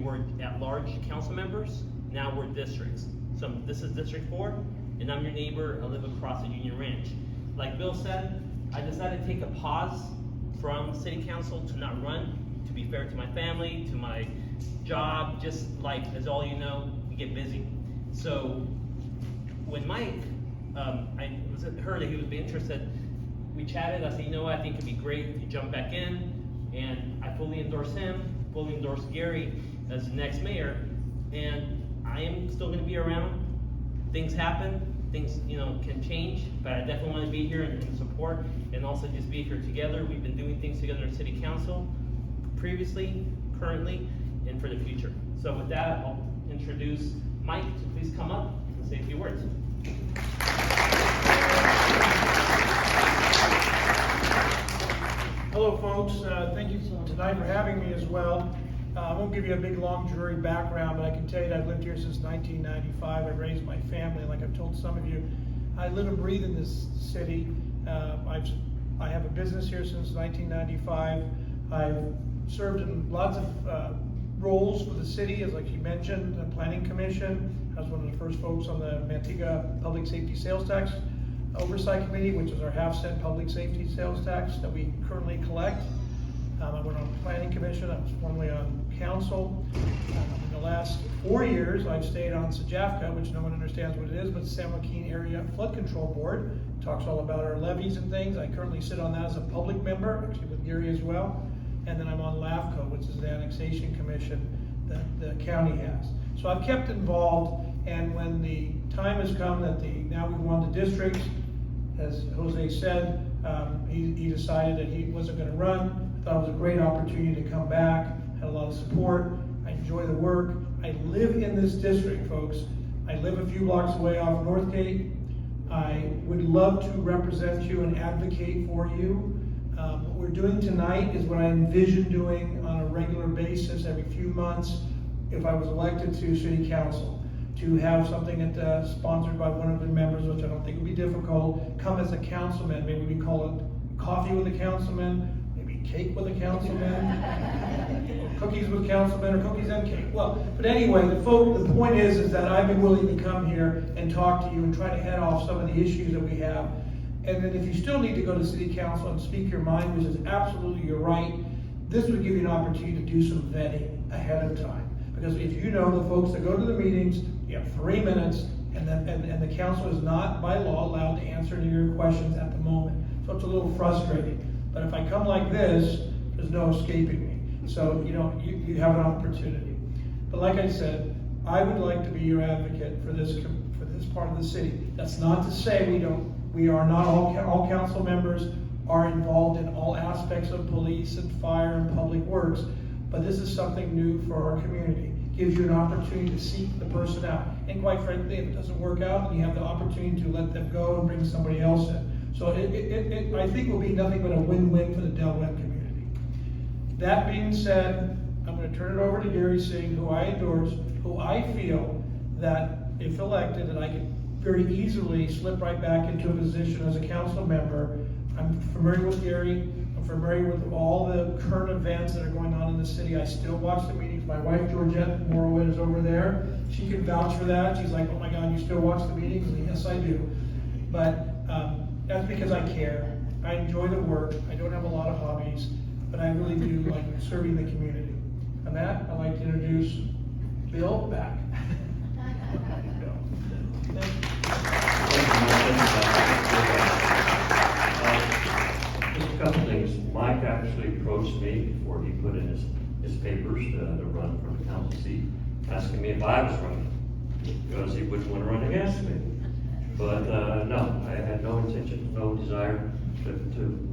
were at-large council members. Now we're districts. So this is District 4, and I'm your neighbor. I live across the Union Ranch. Like Bill said, I decided to take a pause from city council to not run, to be fair to my family, to my job. Just like, as all you know, we get busy. So when Mike, I heard that he would be interested, we chatted. I said, you know what, I think it'd be great if you jump back in, and I fully endorse him, fully endorse Gary as the next mayor, and I am still gonna be around. Things happen, things, can change, but I definitely wanna be here and support, and also just be here together. We've been doing things together in city council, previously, currently, and for the future. So with that, I'll introduce Mike to please come up and say a few words. Hello folks, thank you tonight for having me as well. I won't give you a big long dreary background, but I can tell you that I've lived here since 1995. I raised my family, like I've told some of you. I live and breathe in this city. I have a business here since 1995. I've served in lots of roles for the city, as like you mentioned, the Planning Commission. I was one of the first folks on the Manteca Public Safety Sales Tax Oversight Committee, which is our half-cent public safety sales tax that we currently collect. I went on the Planning Commission. I was formerly on council. In the last 4 years, I've stayed on SJAFCA, which no one understands what it is, but San Joaquin Area Flood Control Board. Talks all about our levees and things. I currently sit on that as a public member, actually with Gary as well. And then I'm on LAFCO, which is the Annexation Commission that the county has. So I've kept involved, and when the time has come that now we won the districts, as Jose said, he decided that he wasn't going to run. I thought it was a great opportunity to come back. Had a lot of support. I enjoy the work. I live in this district, folks. I live a few blocks away off Northgate. I would love to represent you and advocate for you. What we're doing tonight is what I envision doing on a regular basis every few months if I was elected to city council. To have something that sponsored by one of the members, which I don't think would be difficult, come as a councilman. Maybe we call it coffee with a councilman, maybe cake with a councilman, or cookies with councilman, or cookies and cake. Well, but anyway, the point is that I'd be willing to come here and talk to you and try to head off some of the issues that we have. And then if you still need to go to city council and speak your mind, which is absolutely your right, this would give you an opportunity to do some vetting ahead of time. Because if you know the folks that go to the meetings, you have 3 minutes, and the council is not by law allowed to answer any of your questions at the moment. So it's a little frustrating. But if I come like this, there's no escaping me. So you have an opportunity. But like I said, I would like to be your advocate for this part of the city. That's not to say we are not all council members are involved in all aspects of police and fire and public works. But this is something new for our community. Gives you an opportunity to seek the person out. And quite frankly, if it doesn't work out, you have the opportunity to let them go and bring somebody else in. So it I think will be nothing but a win-win for the Del Webb community. That being said, I'm going to turn it over to Gary Singh, who I endorse, who I feel that if elected, that I could very easily slip right back into a position as a council member. I'm familiar with Gary. I'm familiar with all the current events that are going on in the city. I still watch the meetings. My wife, Georgette Morrowind, is over there. She can vouch for that. She's like, oh my God, you still watch the meetings? And yes, I do. But that's because I care. I enjoy the work. I don't have a lot of hobbies, but I really do like serving the community. On that, I'd like to introduce Bill back. Bill. Thank you. Just a couple things. Mike actually approached me before he put in his papers to run for the council seat, asking me if I was running, because he wouldn't want to run against me. But no, I had no intention, no desire to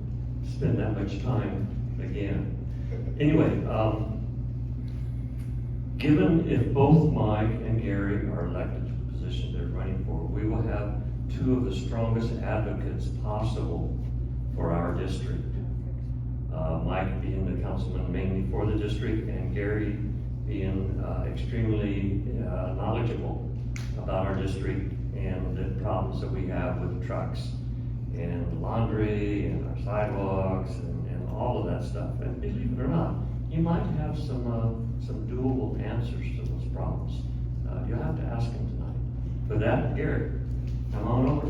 spend that much time again. Anyway, given if both Mike and Gary are elected to the position they're running for, we will have 2 of the strongest advocates possible for our district. Mike being the councilman mainly for the district, and Gary being extremely knowledgeable about our district and the problems that we have with trucks and the laundry and our sidewalks and all of that stuff. And believe it or not, you might have some doable answers that, Gary, come on over.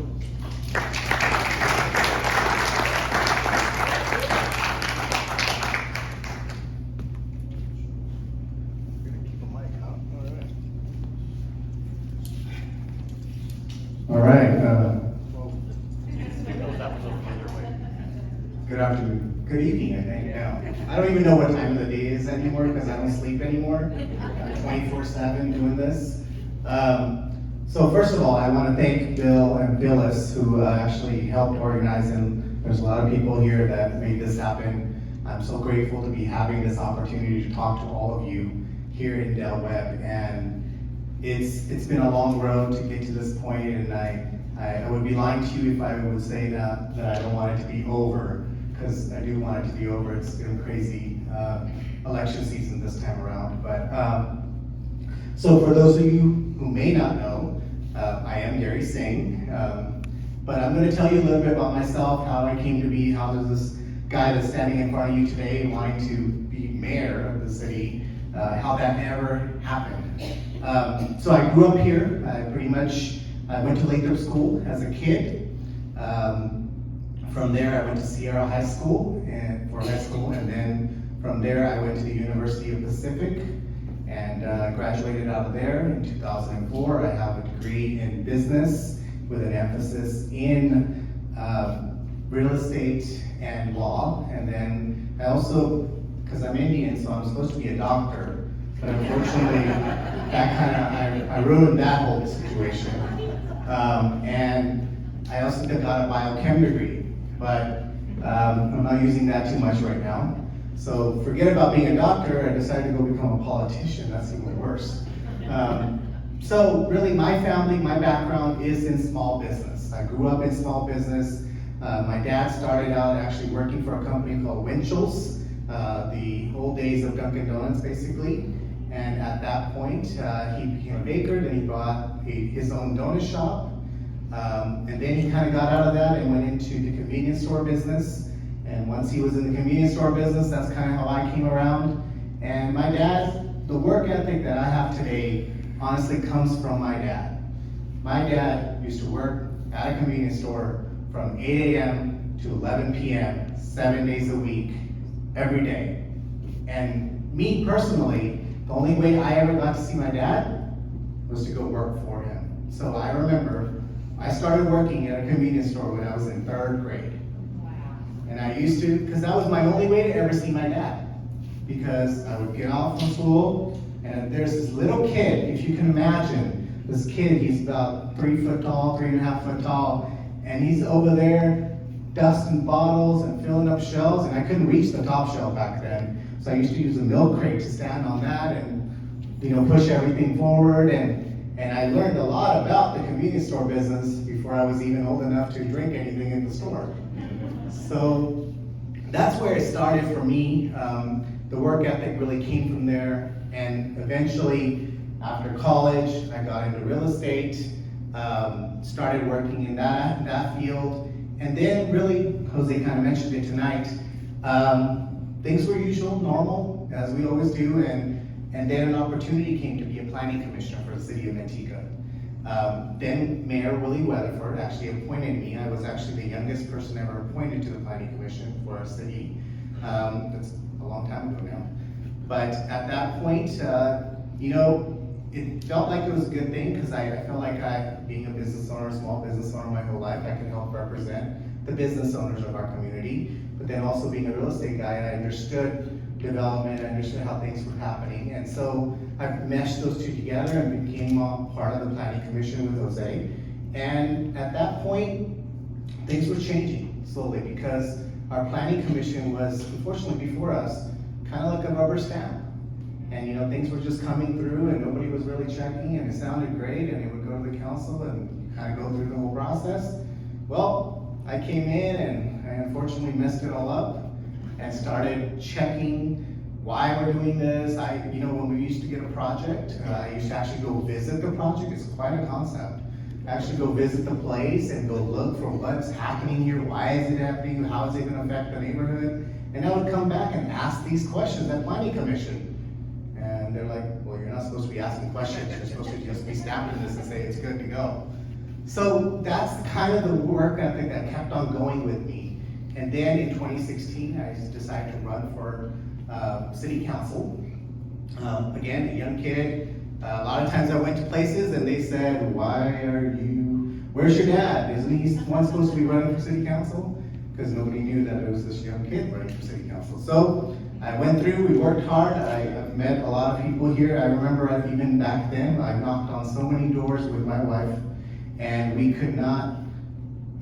All right, good afternoon, good evening, I think now. I don't even know what time of the day it is anymore because I don't sleep anymore. I'm 24/7 doing this. So first of all, I want to thank Bill and Phyllis who actually helped organize, and there's a lot of people here that made this happen. I'm so grateful to be having this opportunity to talk to all of you here in Webb, and it's been a long road to get to this point, and I would be lying to you if I would say that I don't want it to be over, because I do want it to be over. It's been crazy election season this time around. But so for those of you who may not know, I am Gary Singh, but I'm going to tell you a little bit about myself, how I came to be, how does this guy that's standing in front of you today wanting to be mayor of the city, how that never happened. So I grew up here. I went to Lathrop School as a kid. From there, I went to Sierra High School for high school, and then from there, I went to the University of Pacific and graduated out of there in 2004. I have a degree in business with an emphasis in real estate and law, and then I also, because I'm Indian, so I'm supposed to be a doctor, but unfortunately, I ruined that whole situation. And I also got a biochem degree, but I'm not using that too much right now. So forget about being a doctor, I decided to go become a politician. That's even worse. So really my family, my background is in small business. I grew up in small business. My dad started out actually working for a company called Winchell's, the old days of Dunkin' Donuts basically. And at that point, he became a baker, then he bought his own donut shop. And then he kind of got out of that and went into the convenience store business. And once he was in the convenience store business, that's kind of how I came around. And my dad, the work ethic that I have today, honestly comes from my dad. My dad used to work at a convenience store from 8 a.m. to 11 p.m., 7 days a week, every day. And me personally, the only way I ever got to see my dad was to go work for him. So I remember I started working at a convenience store when I was in 3rd grade. Wow. And I used to, because that was my only way to ever see my dad. Because I would get off from school, and there's this little kid, if you can imagine, this kid, he's about 3 foot tall, 3.5 foot tall, and he's over there dusting bottles and filling up shelves, and I couldn't reach the top shelf back then. So I used to use a milk crate to stand on that and, push everything forward. And I learned a lot about the convenience store business before I was even old enough to drink anything in the store. So that's where it started for me. The work ethic really came from there. And eventually, after college, I got into real estate, started working in that field. And then really, Jose kind of mentioned it tonight, things were usual, normal, as we always do, and then an opportunity came to be a planning commissioner for the city of Antigua. Then Mayor Willie Weatherford actually appointed me. I was actually the youngest person ever appointed to the planning commission for our city. That's a long time ago now. But at that point, it felt like it was a good thing because I felt like being a business owner, a small business owner my whole life, I could help represent the business owners of our community. But then also being a real estate guy, I understood development, I understood how things were happening. And so I meshed those two together and became part of the planning commission with Jose. And at that point, things were changing slowly because our planning commission was, unfortunately before us, kind of like a rubber stamp. And things were just coming through and nobody was really checking, and it sounded great, and it would go to the council and kind of go through the whole process. Well, I came in and I unfortunately messed it all up and started checking why we're doing this. When we used to get a project, I used to actually go visit the project. It's quite a concept. Actually go visit the place and go look for what's happening here, why is it happening, how is it gonna affect the neighborhood? And I would come back and ask these questions at planning commission. And they're like, well, you're not supposed to be asking questions, you're supposed to just be stamping this and say it's good to go. So that's kind of the work ethic that kept on going with me. And then in 2016, I decided to run for city council. Again, a young kid. A lot of times I went to places and they said, where's your dad? Isn't he one supposed to be running for city council? Because nobody knew that it was this young kid running for city council. So I went through, we worked hard. I met a lot of people here. I remember even back then, I knocked on so many doors with my wife, and we could not,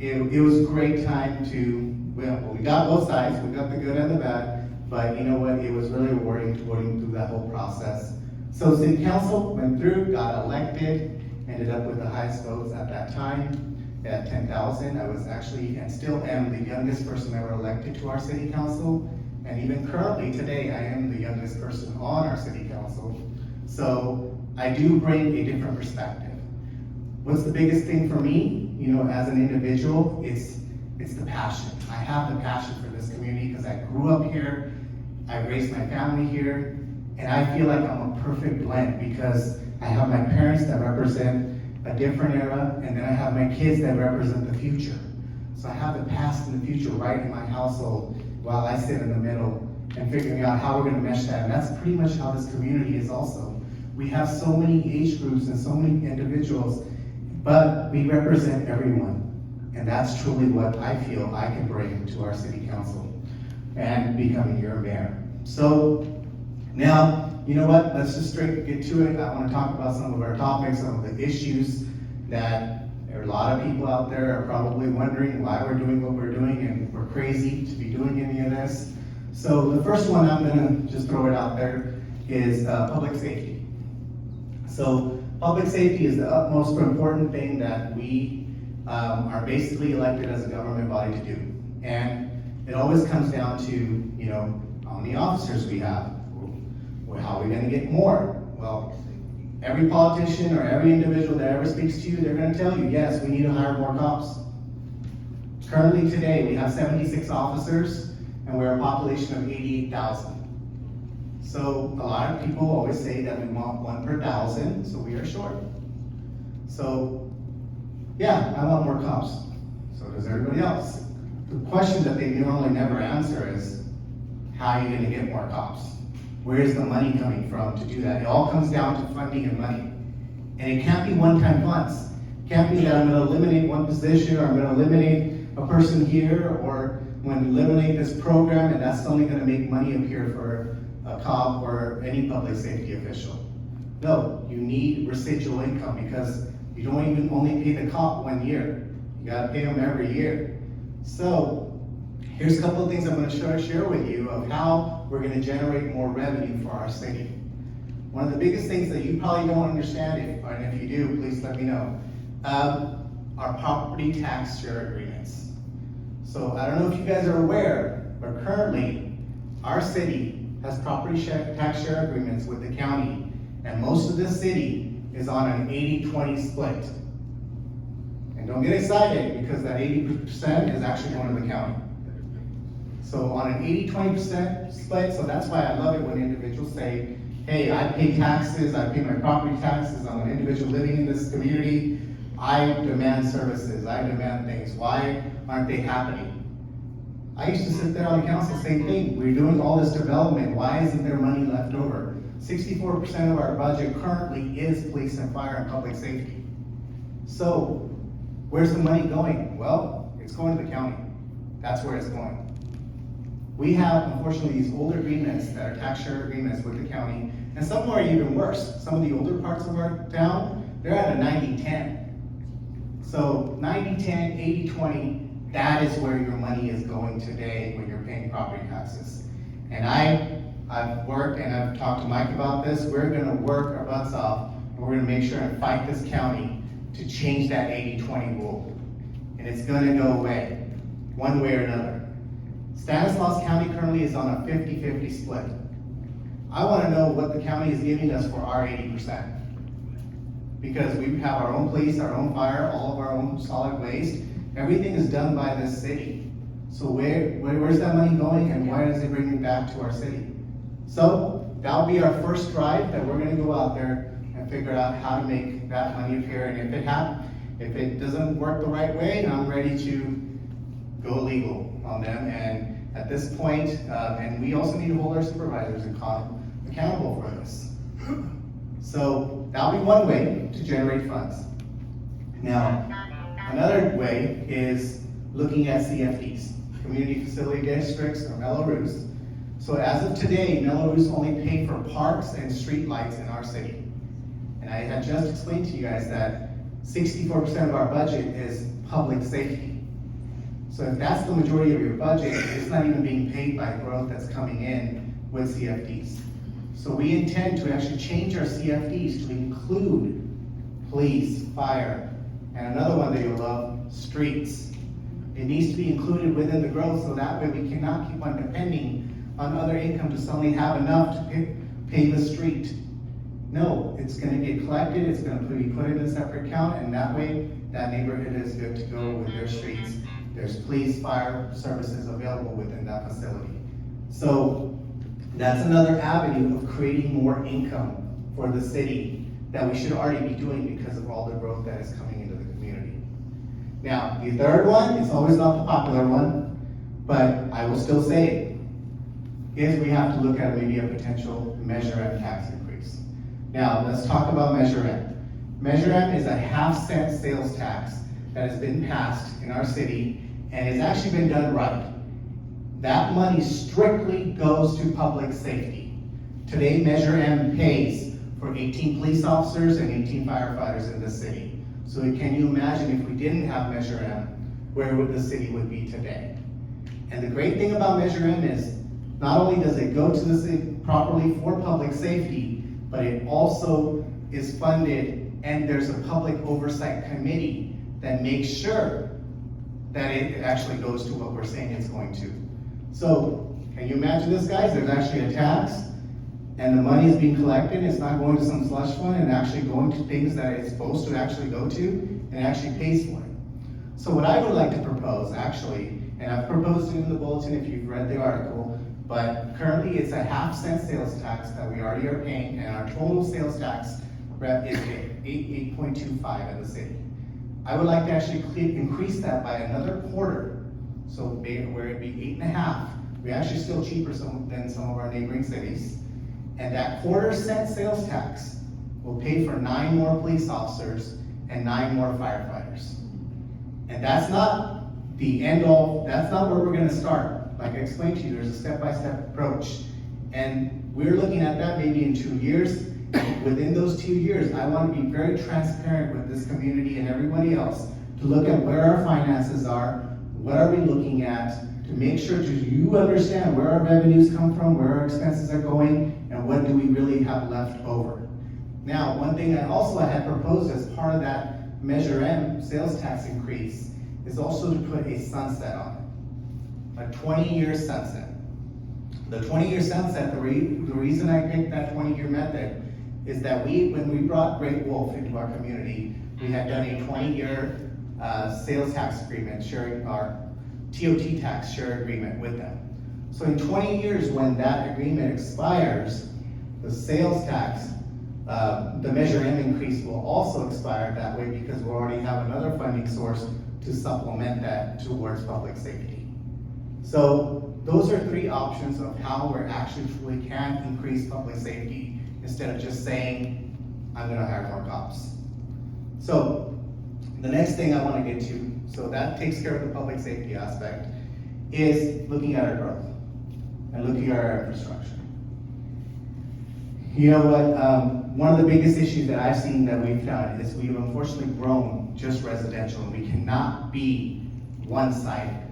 it was a great time to, well, we got both sides, we got the good and the bad, but you know what, it was really rewarding going through that whole process. So city council went through, got elected, ended up with the highest votes at that time at 10,000. I was actually, and still am, the youngest person ever elected to our city council. And even currently today, I am the youngest person on our city council. So I do bring a different perspective. What's the biggest thing for me, you know, as an individual, it's the passion. I have the passion for this community because I grew up here, I raised my family here, and I feel like I'm a perfect blend because I have my parents that represent a different era, and then I have my kids that represent the future. So I have the past and the future right in my household while I sit in the middle and figuring out how we're gonna mesh that. And that's pretty much how this community is also. We have so many age groups and so many individuals, but we represent everyone. And that's truly what I feel I can bring to our city council and becoming your mayor. So now, you know what, let's just straight get to it. I wanna talk about some of our topics, some of the issues that there are a lot of people out there are probably wondering why we're doing what we're doing, and we're crazy to be doing any of this. So the first one, I'm gonna just throw it out there, is public safety. So public safety is the utmost important thing that we are basically elected as a government body to do. And it always comes down to, you know, how many officers we have. Well, how are we gonna get more? Well, every politician or every individual that ever speaks to you, they're gonna tell you, yes, we need to hire more cops. Currently today, we have 76 officers, and we're a population of 88,000. So a lot of people always say that we want 1 per 1,000, so we are short. So, yeah, I want more cops. So does everybody else. The question that they normally never answer is, how are you gonna get more cops? Where is the money coming from to do that? It all comes down to funding and money. And it can't be one-time funds. It can't be that I'm gonna eliminate one position, or I'm gonna eliminate a person here, or I'm gonna eliminate this program, and that's only gonna make money appear for a cop or any public safety official. No, you need residual income, because you don't even only pay the cop 1 year. You gotta pay them every year. So, here's a couple of things I'm gonna share with you of how we're gonna generate more revenue for our city. One of the biggest things that you probably don't understand, and if you do, please let me know, are property tax share agreements. So I don't know if you guys are aware, but currently, our city has property tax share agreements with the county, and most of the city is on an 80-20 split. And don't get excited, because that 80% is actually going to the county. So on an 80-20% split, so that's why I love it when individuals say, hey, I pay taxes, I pay my property taxes, I'm an individual living in this community, I demand services, I demand things, why aren't they happening? I used to sit there on the council, same thing, we're doing all this development, why isn't there money left over? 64% of our budget currently is police and fire and public safety. So, where's the money going? Well, it's going to the county. That's where it's going. We have, unfortunately, these older agreements that are tax share agreements with the county, and some are even worse. Some of the older parts of our town, they're at a 90-10. So 90-10, 80-20, that is where your money is going today when you're paying property taxes. And I've worked and I've talked to Mike about this. We're gonna work our butts off, and we're gonna make sure and fight this county to change that 80-20 rule. And it's gonna go away, one way or another. Stanislaus County currently is on a 50-50 split. I wanna know what the county is giving us for our 80%. Because we have our own police, our own fire, all of our own solid waste. Everything is done by this city. So where's that money going, and why is it bringing back to our city? So that'll be our first drive, that we're gonna go out there and figure out how to make that money appear. And If it doesn't work the right way, I'm ready to go legal on them. And at this point, and we also need to hold our supervisors accountable for this. So that'll be one way to generate funds. Now, another way is looking at CFDs, Community Facility Districts, or Mellows. So as of today, Mellows only pay for parks and street lights in our city. And I had just explained to you guys that 64% of our budget is public safety. So if that's the majority of your budget, it's not even being paid by growth that's coming in with CFDs. So we intend to actually change our CFDs to include police, fire, and another one that you'll love, streets. It needs to be included within the growth, so that way we cannot keep on depending on other income to suddenly have enough to pay the street. No, it's gonna get collected, it's gonna be put in a separate account, and that way, that neighborhood is good to go with their streets. There's police, fire services available within that facility. So, that's another avenue of creating more income for the city that we should already be doing because of all the growth that is coming into the community. Now, the third one is always not the popular one, but I will still say it, is we have to look at maybe a potential Measure M tax increase. Now, let's talk about Measure M. Measure M is a half-cent sales tax that has been passed in our city and has actually been done right. That money strictly goes to public safety. Today, Measure M pays for 18 police officers and 18 firefighters in the city. So can you imagine if we didn't have Measure M, where would the city would be today? And the great thing about Measure M is, not only does it go to the city properly for public safety, but it also is funded, and there's a public oversight committee that makes sure that it actually goes to what we're saying it's going to. So, can you imagine this, guys? There's actually a tax, and the money is being collected, it's not going to some slush fund, and actually going to things that it's supposed to actually go to, and actually pays for it. So what I would like to propose, actually, and I've proposed it in the bulletin if you've read the article, but currently it's a half-cent sales tax that we already are paying, and our total sales tax is 8.25 in the city. I would like to actually increase that by another quarter, so where it'd be 8.5. We're actually still cheaper than some of our neighboring cities. And that quarter-cent sales tax will pay for 9 more police officers and 9 more firefighters. And that's not the end all, that's not where we're gonna start. Like I explained to you, there's a step-by-step approach. And we're looking at that maybe in 2 years. Within those 2 years, I want to be very transparent with this community and everybody else to look at where our finances are, what are we looking at, to make sure you understand where our revenues come from, where our expenses are going, and what do we really have left over. Now, one thing I also had proposed as part of that Measure M sales tax increase is also to put a sunset on it, a 20-year sunset. The 20-year sunset, the reason I picked that 20-year method is that when we brought Great Wolf into our community, we had done a 20-year sales tax agreement, sharing our TOT tax share agreement with them. So in 20 years, when that agreement expires, the sales tax, the Measure M increase will also expire that way because we already have another funding source to supplement that towards public safety. So those are 3 options of how we actually truly can increase public safety instead of just saying, I'm gonna hire more cops. So the next thing I wanna get to, so that takes care of the public safety aspect, is looking at our growth and looking at our infrastructure. You know what, one of the biggest issues that I've seen that we've done is we've unfortunately grown just residential, and we cannot be one-sided.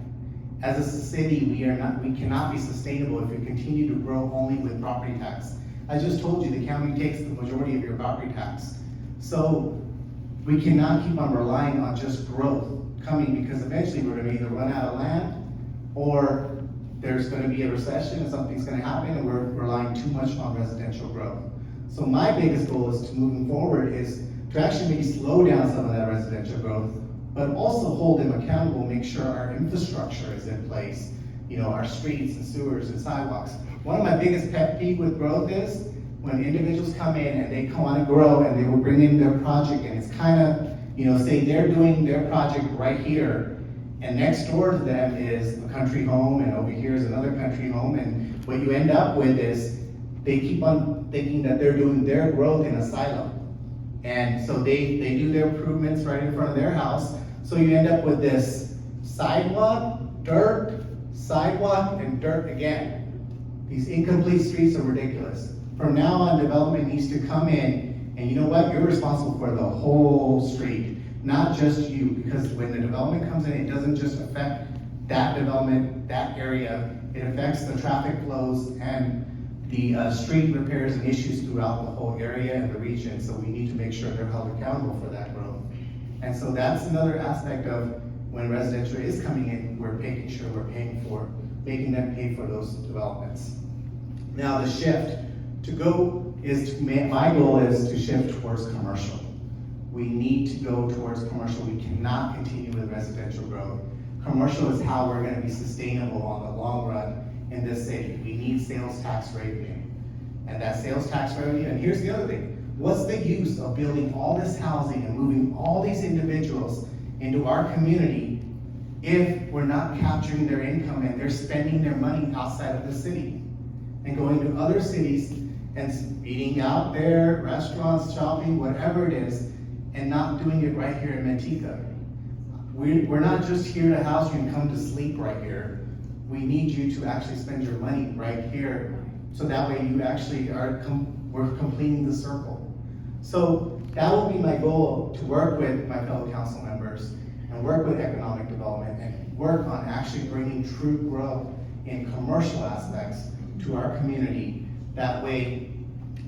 As a city, we cannot be sustainable if we continue to grow only with property tax. I just told you the county takes the majority of your property tax. So we cannot keep on relying on just growth coming, because eventually we're gonna either run out of land or there's gonna be a recession and something's gonna happen and we're relying too much on residential growth. So my biggest goal is to moving forward is to actually maybe slow down some of that residential growth, but also hold them accountable, make sure our infrastructure is in place, you know, our streets and sewers and sidewalks. One of my biggest pet peeve with growth is when individuals come in and they want to grow and they will bring in their project, and it's kind of, say they're doing their project right here, and next door to them is a country home, and over here is another country home, and what you end up with is, they keep on thinking that they're doing their growth in a silo. And so they do their improvements right in front of their house, so you end up with this sidewalk, and dirt again. These incomplete streets are ridiculous. From now on, development needs to come in, and you know what? You're responsible for the whole street, not just you, because when the development comes in, it doesn't just affect that development, that area, it affects the traffic flows and the street repairs and issues throughout the whole area and the region, so we need to make sure they're held accountable for that growth. And so that's another aspect of when residential is coming in, we're making sure we're making them pay for those developments. Now the shift my goal is to shift towards commercial. We need to go towards commercial. We cannot continue with residential growth. Commercial is how we're gonna be sustainable on the long run in this city. We need sales tax revenue. And that sales tax revenue, and here's the other thing, what's the use of building all this housing and moving all these individuals into our community if we're not capturing their income and they're spending their money outside of the city and going to other cities and eating out there, restaurants, shopping, whatever it is, and not doing it right here in Manteca? We're not just here to house you and come to sleep right here. We need you to actually spend your money right here, so that way you actually we're completing the circle. So that will be my goal, to work with my fellow council members and work with economic development and work on actually bringing true growth in commercial aspects to our community that way.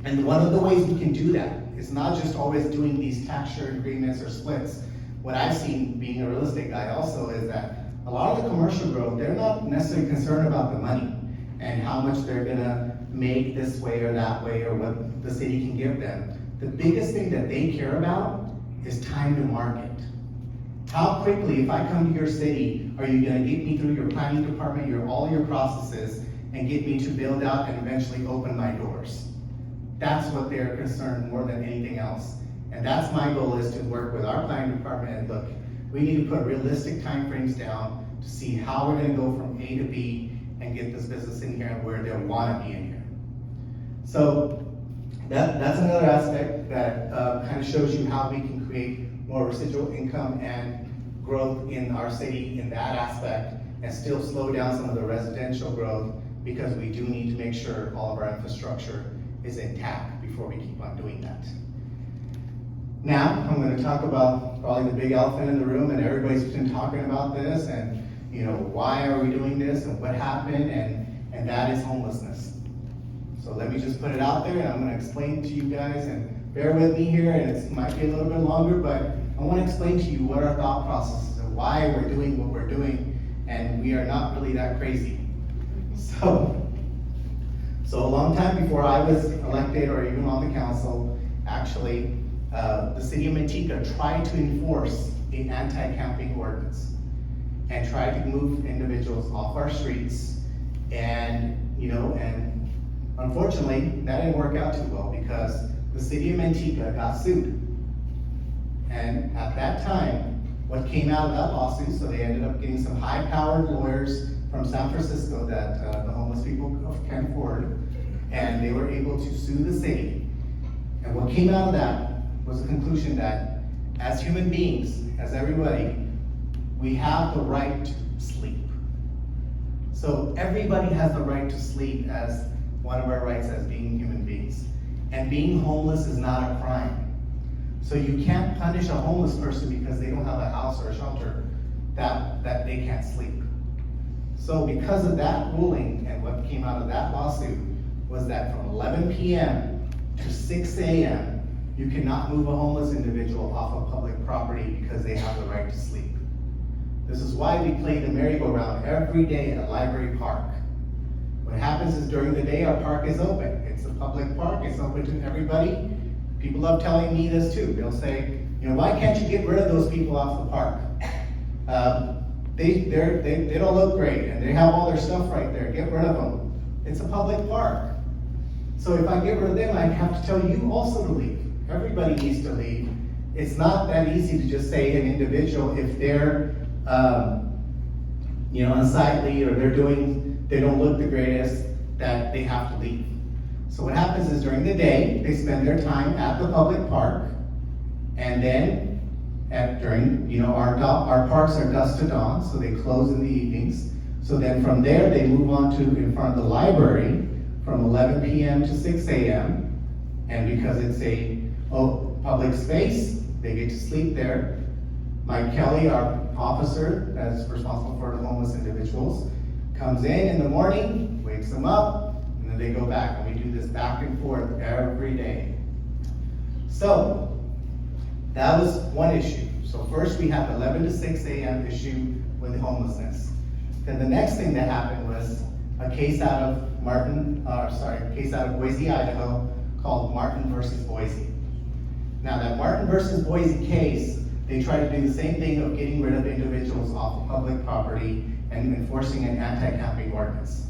And one of the ways we can do that is not just always doing these tax share agreements or splits. What I've seen, being a real estate guy also, is that a lot of the commercial growth, they're not necessarily concerned about the money and how much they're gonna make this way or that way or what the city can give them. The biggest thing that they care about is time to market. How quickly, if I come to your city, are you gonna get me through your planning department, all your processes, and get me to build out and eventually open my doors? That's what they're concerned more than anything else. And that's my goal, is to work with our planning department and look, we need to put realistic timeframes down to see how we're gonna go from A to B and get this business in here where they wanna be in here. So that's another aspect that kind of shows you how we can create more residual income and growth in our city in that aspect, and still slow down some of the residential growth, because we do need to make sure all of our infrastructure is intact before we keep on doing that. Now, I'm gonna talk about probably the big elephant in the room, and everybody's been talking about this, and why are we doing this, and what happened, and that is homelessness. So let me just put it out there, and I'm gonna explain to you guys, and bear with me here, and it might be a little bit longer, but I wanna explain to you what our thought process is, and why we're doing what we're doing, and we are not really that crazy. So a long time before I was elected or even on the council, actually, the city of Manteca tried to enforce the anti-camping ordinance and tried to move individuals off our streets, and unfortunately, that didn't work out too well, because the city of Manteca got sued. And at that time, what came out of that lawsuit, so they ended up getting some high-powered lawyers from San Francisco that the homeless people can afford, and they were able to sue the city. And what came out of that was a conclusion that as human beings, as everybody, we have the right to sleep. So everybody has the right to sleep as one of our rights as being human beings. And being homeless is not a crime. So you can't punish a homeless person because they don't have a house or a shelter that they can't sleep. So because of that ruling, and what came out of that lawsuit was that from 11 p.m. to 6 a.m., you cannot move a homeless individual off of public property because they have the right to sleep. This is why we play the merry-go-round every day at Library Park. What happens is during the day, our park is open. It's a public park, it's open to everybody. People love telling me this too. They'll say, why can't you get rid of those people off the park? They don't look great, and they have all their stuff right there. Get rid of them. It's a public park. So if I get rid of them, I have to tell you also to leave. Everybody needs to leave. it's not that easy to just say an individual, if they're, unsightly or they don't look the greatest, that they have to leave. So what happens is during the day, they spend their time at the public park, and then our parks are dusk to dawn, so they close in the evenings. So then from there, they move on to in front of the library from 11 p.m. to 6 a.m. And because it's a public space, they get to sleep there. Mike Kelly, our officer that's responsible for the homeless individuals, comes in the morning, wakes them up, and then they go back. And we do this back and forth every day. So that was one issue. So first we had 11 to 6 a.m. issue with homelessness. Then the next thing that happened was a case out of Boise, Idaho, called Martin versus Boise. Now that Martin versus Boise case, they tried to do the same thing of getting rid of individuals off of public property and enforcing an anti-camping ordinance.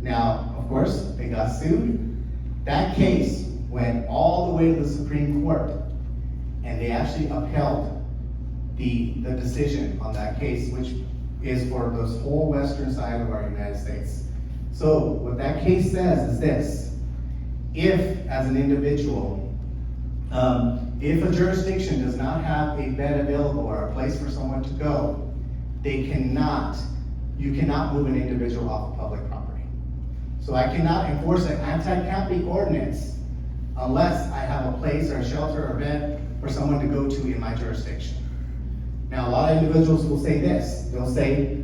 Now, of course, they got sued. That case went all the way to the Supreme Court, and they actually upheld the decision on that case, which is for this whole western side of our United States. So what that case says is this: if, as an individual, if a jurisdiction does not have a bed available or a place for someone to go, you cannot move an individual off of public property. So I cannot enforce an anti-camping ordinance unless I have a place or a shelter or bed for someone to go to in my jurisdiction. Now, a lot of individuals will say this. They'll say,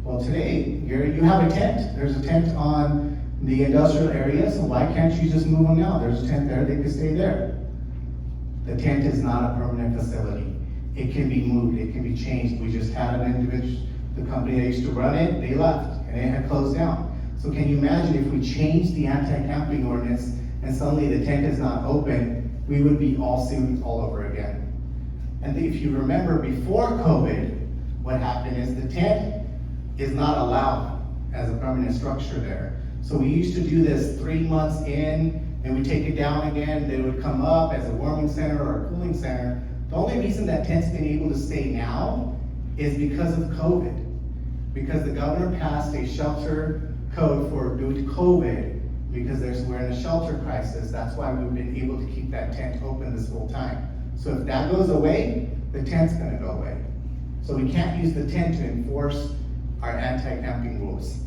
well, today, you have a tent. There's a tent on the industrial area, so why can't you just move them now? There's a tent there, they can stay there. The tent is not a permanent facility. It can be moved, it can be changed. We just had an individual, the company that used to run it, they left, and it had closed down. So can you imagine if we changed the anti-camping ordinance and suddenly the tent is not open, we would be all sued all over again. And if you remember before COVID, what happened is the tent is not allowed as a permanent structure there. So we used to do this 3 months in, and we take it down again. They would come up as a warming center or a cooling center. The only reason that tent's been able to stay now is because of COVID. Because the governor passed a shelter code due to COVID, because we're in a shelter crisis. That's why we've been able to keep that tent open this whole time. So if that goes away, the tent's gonna go away. So we can't use the tent to enforce our anti-camping rules.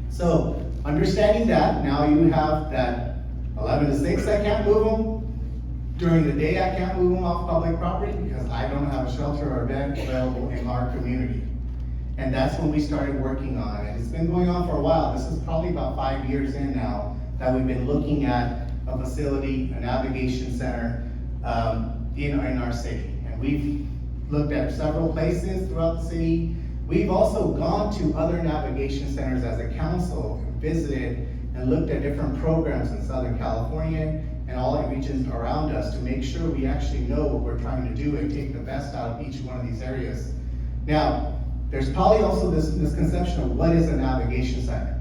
So understanding that, now you have that 11 to 6, I can't move them. During the day, I can't move them off public property because I don't have a shelter or a bed available in our community. And that's when we started working on it. It's been going on for a while. This is probably about 5 years in now that we've been looking at a facility, a navigation center in our city. And we've looked at several places throughout the city. We've also gone to other navigation centers as a council and visited and looked at different programs in Southern California and all the regions around us to make sure we actually know what we're trying to do and take the best out of each one of these areas. Now, there's probably also this misconception of what is a navigation center.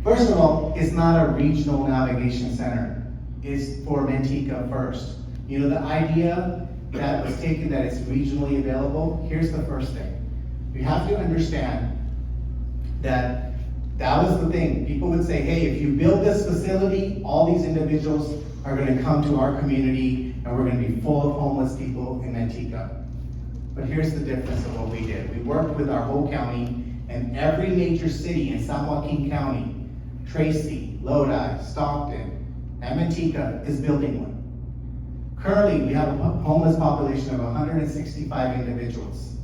First of all, it's not a regional navigation center. It's for Manteca first. You know, the idea that was taken that it's regionally available, here's the first thing. You have to understand that was the thing. People would say, hey, if you build this facility, all these individuals are gonna come to our community and we're gonna be full of homeless people in Manteca. But here's the difference of what we did. We worked with our whole county, and every major city in San Joaquin County, Tracy, Lodi, Stockton, and Manteca is building one. Currently, we have a homeless population of 165 individuals,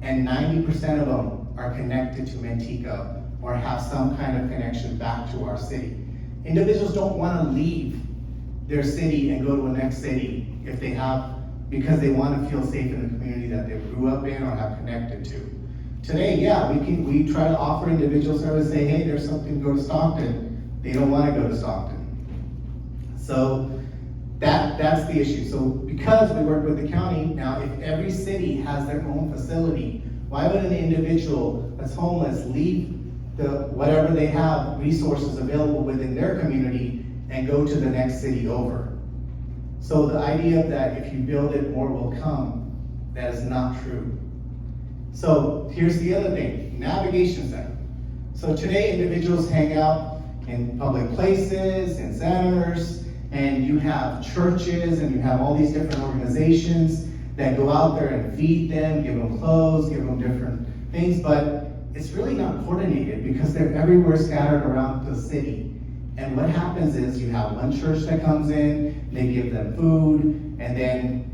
and 90% of them are connected to Manteca or have some kind of connection back to our city. Individuals don't want to leave their city and go to a next city if they have, because they want to feel safe in the community that they grew up in or have connected to. Today, yeah, we try to offer individuals service, say, hey, there's something to go to Stockton. They don't want to go to Stockton. So that's the issue. So because we work with the county, now if every city has their own facility, why would an individual that's homeless leave whatever they have resources available within their community and go to the next city over? So the idea that if you build it, more will come, that is not true. So here's the other thing, navigation center. So today individuals hang out in public places, in centers, and you have churches and you have all these different organizations that go out there and feed them, give them clothes, give them different things, but it's really not coordinated because they're everywhere scattered around the city. And what happens is you have one church that comes in, they give them food, and then,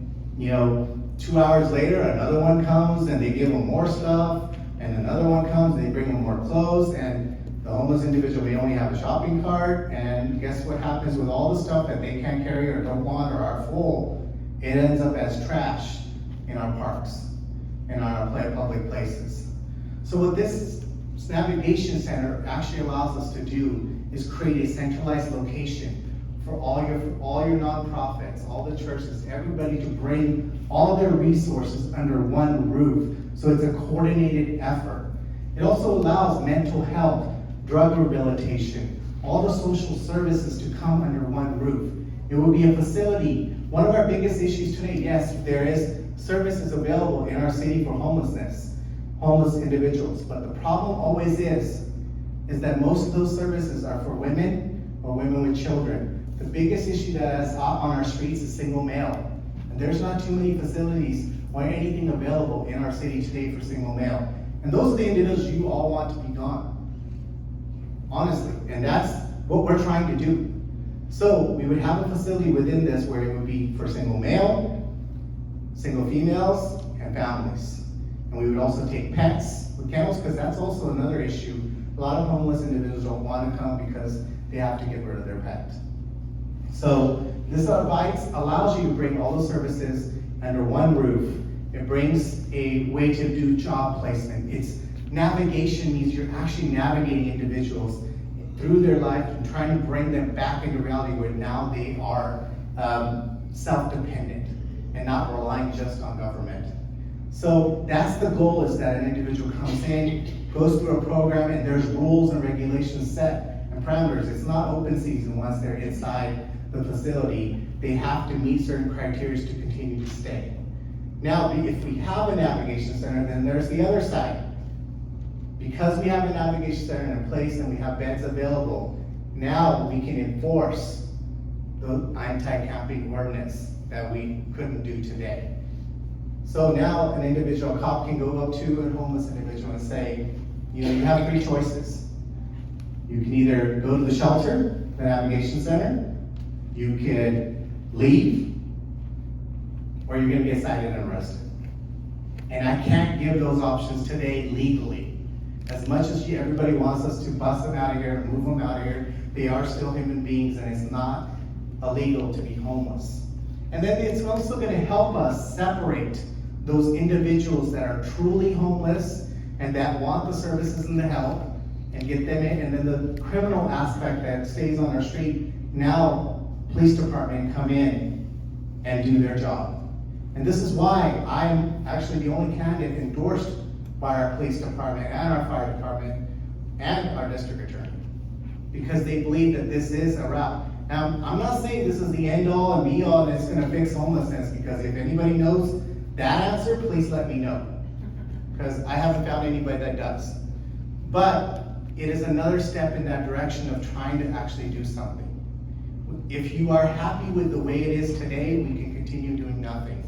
2 hours later, another one comes and they give them more stuff, and another one comes and they bring them more clothes, and the homeless individual may only have a shopping cart, and guess what happens with all the stuff that they can't carry or don't want or are full? It ends up as trash in our parks, in our public places. So what this navigation center actually allows us to do is create a centralized location for all your nonprofits, all the churches, everybody to bring all their resources under one roof. So it's a coordinated effort. It also allows mental health, drug rehabilitation, all the social services to come under one roof. It will be a facility. One of our biggest issues today, yes, there is services available in our city for homeless individuals, but the problem always is that most of those services are for women or women with children. The biggest issue that is out on our streets is single male. And there's not too many facilities or anything available in our city today for single male. And those are the individuals you all want to be gone. Honestly, and that's what we're trying to do. So we would have a facility within this where it would be for single male, single females, and families. And we would also take pets with kennels, because that's also another issue. A lot of homeless individuals don't want to come because they have to get rid of their pet. So this advice allows you to bring all the services under one roof. It brings a way to do job placement. It's navigation means you're actually navigating individuals through their life and trying to bring them back into reality where now they are self-dependent and not relying just on government. So that's the goal, is that an individual comes in, goes through a program, and there's rules and regulations set and parameters. It's not open season once they're inside the facility. They have to meet certain criteria to continue to stay. Now, if we have a navigation center, then there's the other side. Because we have a navigation center in place and we have beds available, now we can enforce the anti-camping ordinance that we couldn't do today. So now an individual cop can go up to a homeless individual and say, you have three choices. You can either go to the shelter, the navigation center, you could leave, or you're gonna get cited and arrested. And I can't give those options today legally. As much as everybody wants us to bust them out of here and move them out of here, they are still human beings, and it's not illegal to be homeless. And then it's also gonna help us separate those individuals that are truly homeless and that want the services and the help and get them in, and then the criminal aspect that stays on our street, now police department come in and do their job. And this is why I'm actually the only candidate endorsed by our police department and our fire department and our district attorney, because they believe that this is a route. Now, I'm not saying this is the end all and be all and it's gonna fix homelessness, because if anybody knows that answer, please let me know, because I haven't found anybody that does. But it is another step in that direction of trying to actually do something. If you are happy with the way it is today, we can continue doing nothing.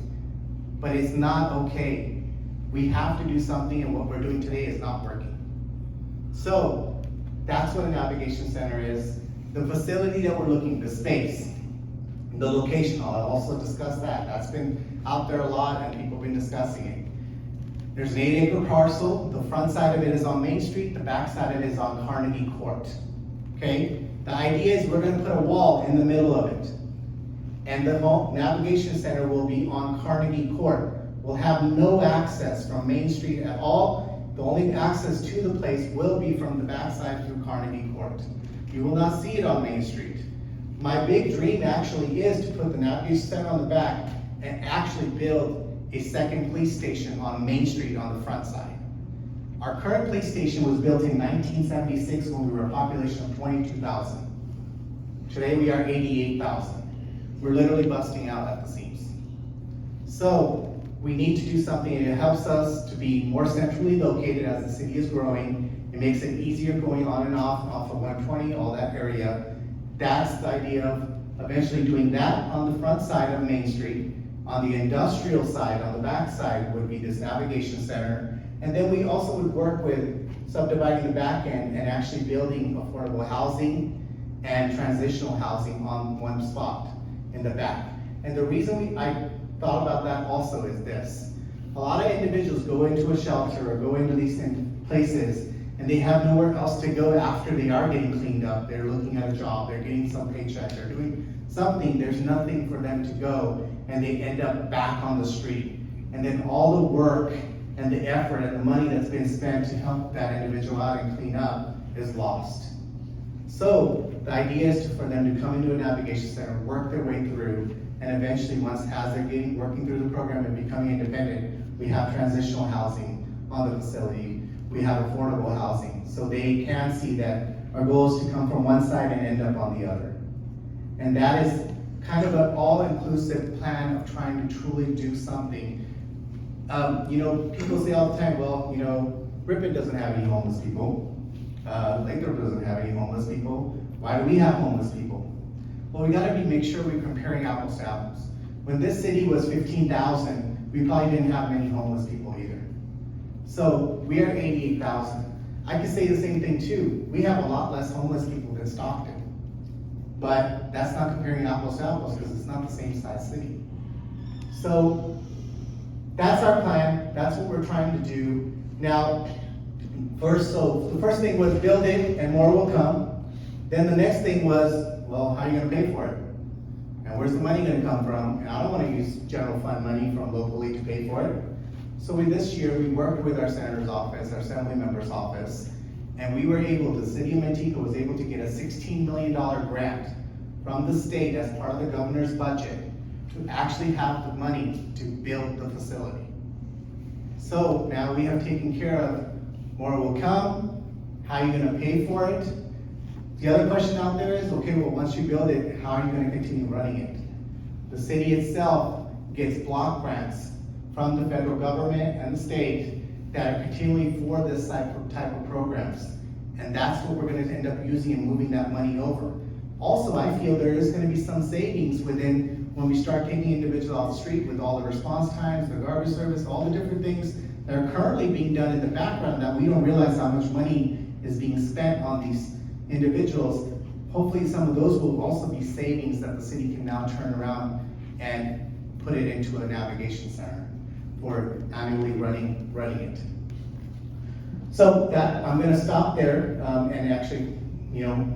But it's not okay. We have to do something, and what we're doing today is not working. So that's what a navigation center is. The facility that we're looking, the space, the location, I'll also discuss that. That's been out there a lot and people have been discussing it. There's an 8-acre parcel. The front side of it is on Main Street. The back side of it is on Carnegie Court. Okay? The idea is we're gonna put a wall in the middle of it. And the navigation center will be on Carnegie Court. We'll have no access from Main Street at all. The only access to the place will be from the backside through Carnegie Court. You will not see it on Main Street. My big dream actually is to put the navigation center on the back and actually build a second police station on Main Street on the front side. Our current police station was built in 1976 when we were a population of 22,000. Today we are 88,000. we're literally busting out at the seams. So we need to do something, and it helps us to be more centrally located as the city is growing. It makes it easier going on and off of 120, all that area. That's the idea of eventually doing that on the front side of Main Street. On the industrial side, on the back side, would be this navigation center. And then we also would work with subdividing the back end and actually building affordable housing and transitional housing on one spot in the back. And the reason I thought about that also is this. A lot of individuals go into a shelter or go into these places and they have nowhere else to go after they are getting cleaned up. They're looking at a job, they're getting some paycheck, they're doing something, there's nothing for them to go, and they end up back on the street. And then all the work and the effort and the money that's been spent to help that individual out and clean up is lost. So the idea is for them to come into a navigation center, work their way through, and eventually as they're working through the program and becoming independent, we have transitional housing on the facility. We have affordable housing, so they can see that our goal is to come from one side and end up on the other. And that is kind of an all-inclusive plan of trying to truly do something. People say all the time, well, Ripon doesn't have any homeless people. Lathrop doesn't have any homeless people. Why do we have homeless people? Well, we gotta make sure we're comparing apples to apples. When this city was 15,000, we probably didn't have many homeless people either. So we are 88,000. I could say the same thing too. We have a lot less homeless people than Stockton. But that's not comparing apples to apples because it's not the same size city. So that's our plan. That's what we're trying to do. Now, the first thing was build it and more will come. Then the next thing was, well, how are you gonna pay for it? And where's the money gonna come from? And I don't wanna use general fund money from locally to pay for it. So this year, we worked with our senator's office, our assembly member's office, and we were able, the city of Manteca was able to get a $16 million grant from the state as part of the governor's budget to actually have the money to build the facility. So now we have taken care of more will come, how are you gonna pay for it? The other question out there is, okay, well, once you build it, how are you gonna continue running it? The city itself gets block grants from the federal government and the state that are continually for this type of programs. And that's what we're gonna end up using and moving that money over. Also, I feel there is gonna be some savings within when we start taking individuals off the street with all the response times, the garbage service, all the different things that are currently being done in the background that we don't realize how much money is being spent on these individuals. Hopefully some of those will also be savings that the city can now turn around and put it into a navigation center for annually running it. So that, I'm gonna stop there and actually,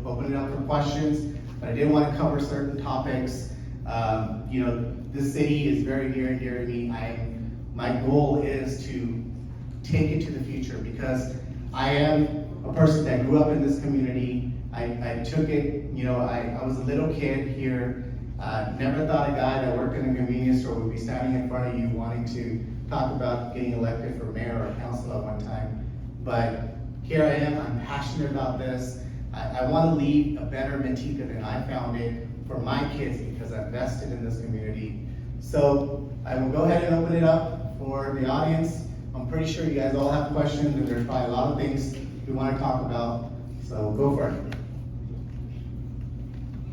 open it up for questions. But I did want to cover certain topics. This city is very near and dear to me. My goal is to take it to the future because I am a person that grew up in this community. I took it, I was a little kid here. Never thought a guy that worked in a convenience store would be standing in front of you wanting to talk about getting elected for mayor or council at one time. But here I am, I'm passionate about this. I want to leave a better Manteca than I found it for my kids because I invested in this community. So I will go ahead and open it up for the audience. I'm pretty sure you guys all have questions and there's probably a lot of things we want to talk about. So go for it.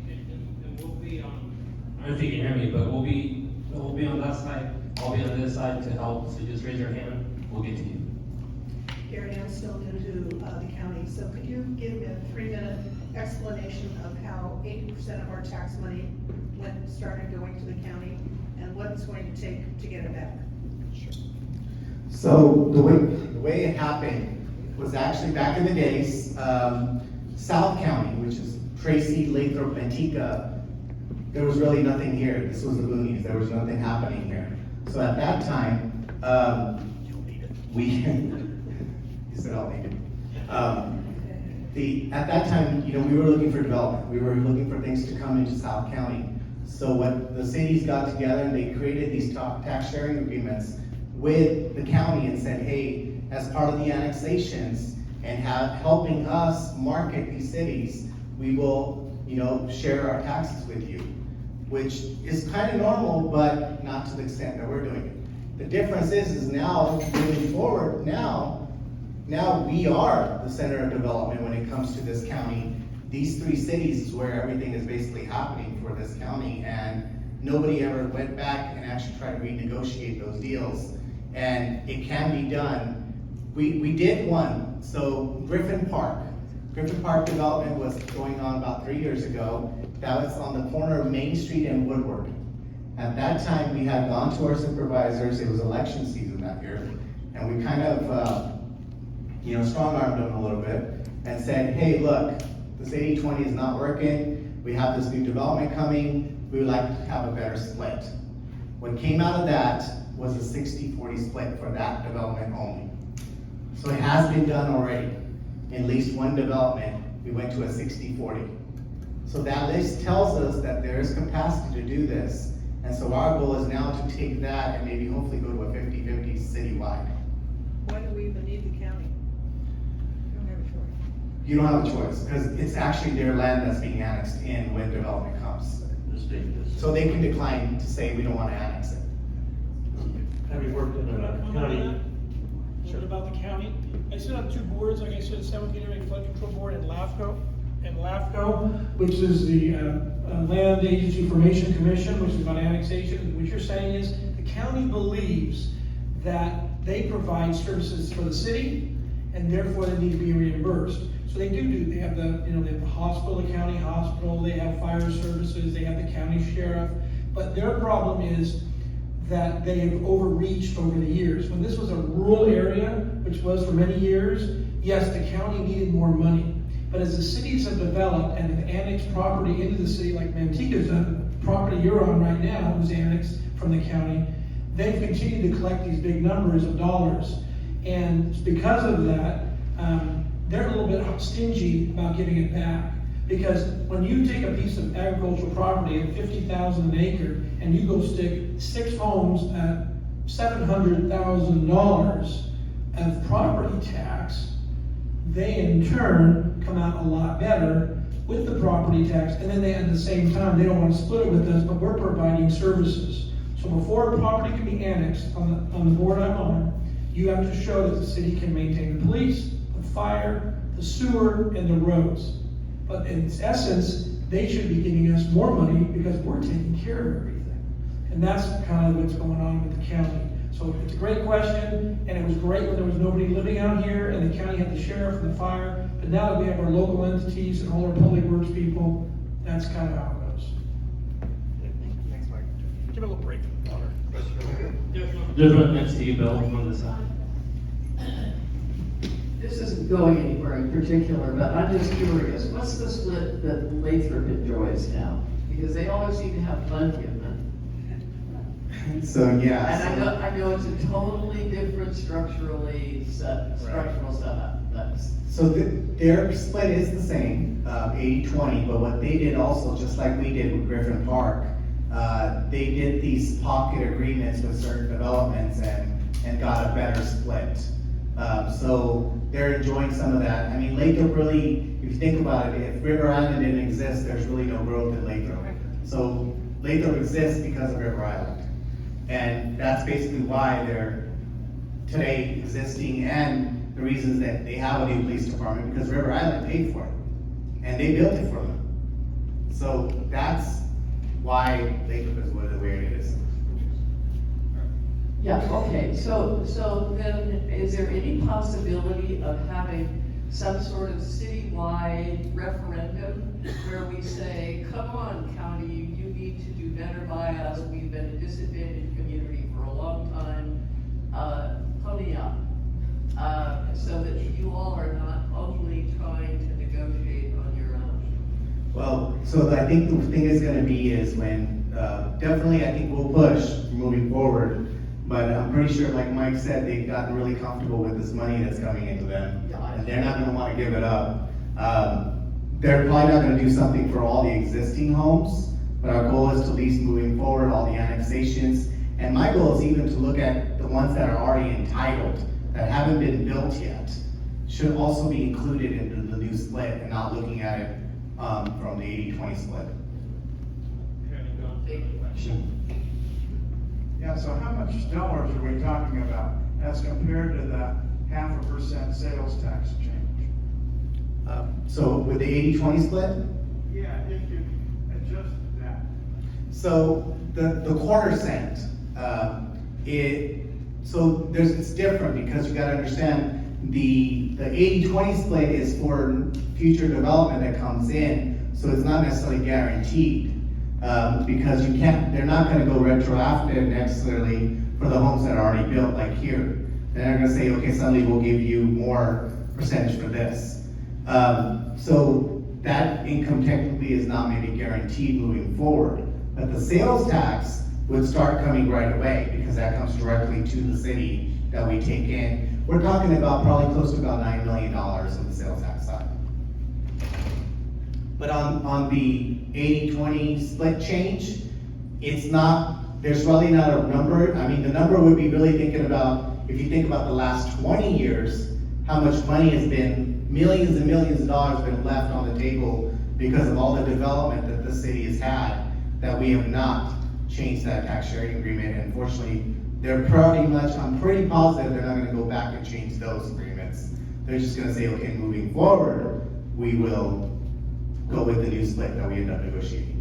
And we'll be on, I don't know if you can hear me, but we'll be on that side. I'll be on this side to help. So just raise your hand. We'll get to you. Gary, I'm still new to the county, so could you give me a 3-minute explanation of how 80% of our tax money started going to the county and what it's going to take to get it back? Sure. So the way it happened was actually back in the days, South County, which is Tracy, Lathrop, Manteca, there was really nothing here. This was the boonies. There was nothing happening here. So at that time, you said I'll need it. At that time, we were looking for development. We were looking for things to come into South County. So what the cities got together and they created these tax sharing agreements with the county and said, hey, as part of the annexations and helping us market these cities, we will, share our taxes with you. which is kind of normal, but not to the extent that we're doing it. The difference is now, moving forward, now we are the center of development when it comes to this county. These 3 cities is where everything is basically happening for this county, and nobody ever went back and actually tried to renegotiate those deals. And it can be done. We did one, so Griffin Park development was going on about 3 years ago. That was on the corner of Main Street and Woodward. At that time, we had gone to our supervisors, it was election season that year, and we kind of, strong-armed them a little bit and said, hey, look, this 80-20 is not working, we have this new development coming, we would like to have a better split. What came out of that was a 60-40 split for that development only. So it has been done already. In at least one development, we went to a 60-40. So that list tells us that there is capacity to do this. And so our goal is now to take that and maybe hopefully go to a 50-50 citywide. Why do we even need the county? We don't have a choice. You don't have a choice, because it's actually their land that's being annexed in when development comes. The state is. So they can decline to say, we don't want to annex it. Have you worked in a county? What about the county? I sit on 2 boards, like I said, 17th Area Flood Control Board and LAFCO, which is the Land Agency Formation Commission, which is about annexation. What you're saying is the county believes that they provide services for the city, and therefore they need to be reimbursed. So they do. They have they have the hospital, the county hospital. They have fire services. They have the county sheriff. But their problem is that they have overreached over the years. When this was a rural area, which was for many years, yes, the county needed more money. But as the cities have developed and have annexed property into the city, like Manteca's done, the property you're on right now was annexed from the county, they've continued to collect these big numbers of dollars. And because of that, they're a little bit stingy about giving it back. Because when you take a piece of agricultural property at $50,000 an acre and you go stick 6 homes at $700,000 of property tax, they in turn come out a lot better with the property tax. And then at the same time, they don't want to split it with us, but we're providing services. So before a property can be annexed on the board I'm on, you have to show that the city can maintain the police, the fire, the sewer, and the roads. But in essence, they should be giving us more money because we're taking care of everything. And that's kind of what's going on with the county. So it's a great question, and it was great when there was nobody living out here, and the county had the sheriff and the fire. But now that we have our local entities and all our public works people, that's kind of how it goes. Thanks, Mike. Give it a little break from the water. Different next to you, Bill, on this side. This isn't going anywhere in particular, but I'm just curious, what's the split that Lathrop enjoys now? Because they always seem to have plenty of money. So, yeah. And I know it's a totally different structural setup. So their split is the same, 80-20, but what they did also, just like we did with Griffin Park, they did these pocket agreements with certain developments and got a better split. So they're enjoying some of that. I mean, Lathrop really, if you think about it, if River Island didn't exist, there's really no growth in Lathrop. So Lathrop exists because of River Island. And that's basically why they're today existing, and the reasons that they have a new police department, because River Island paid for it. And they built it for them. So that's why Lathrop is the way it is. Yeah, okay, so then is there any possibility of having some sort of citywide referendum where we say, come on, county, you need to do better by us, we've been a disadvantaged community for a long time, pony up, so that you all are not only trying to negotiate on your own? Well, so I think the thing is gonna be is when, definitely I think we'll push moving forward. But I'm pretty sure, like Mike said, they've gotten really comfortable with this money that's coming into them. And they're not gonna wanna give it up. They're probably not gonna do something for all the existing homes, but our goal is to at least moving forward, all the annexations. And my goal is even to look at the ones that are already entitled, that haven't been built yet, should also be included into the new split and not looking at it from the 80-20 split. Yeah, so how much dollars are we talking about as compared to the 0.5% sales tax change? So with the 80-20 split, Yeah, if you adjust that. so the quarter cent, it's different because you gotta understand the 80-20 split is for future development that comes in, so it's not necessarily guaranteed. Because they're not gonna go retroactive necessarily for the homes that are already built, like here. They're not gonna say, okay, suddenly we'll give you more percentage for this. So that income technically is not maybe guaranteed moving forward. But the sales tax would start coming right away because that comes directly to the city that we take in. We're talking about probably close to about $9 million on the sales tax side. But on the 80-20 split change, there's really not a number. I mean, the number would be really thinking about, if you think about the last 20 years, how much money has been, millions and millions of dollars been left on the table because of all the development that the city has had, that we have not changed that tax sharing agreement. And unfortunately, I'm pretty positive they're not gonna go back and change those agreements. They're just gonna say, okay, moving forward, we will go with the new split that we end up negotiating.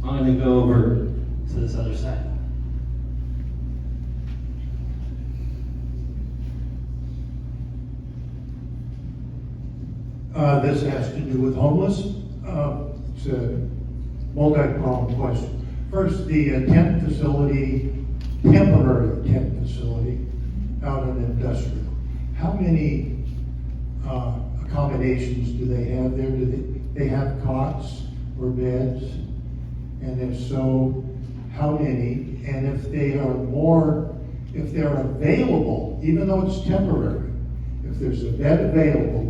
I'm gonna go over to this other side. This has to do with homeless. It's a multi-pronged question. First, the tent facility, temporary tent facility out in industrial. How many accommodations do they have there? Do they have cots or beds? And if so, how many? And if they're available, even though it's temporary, if there's a bed available,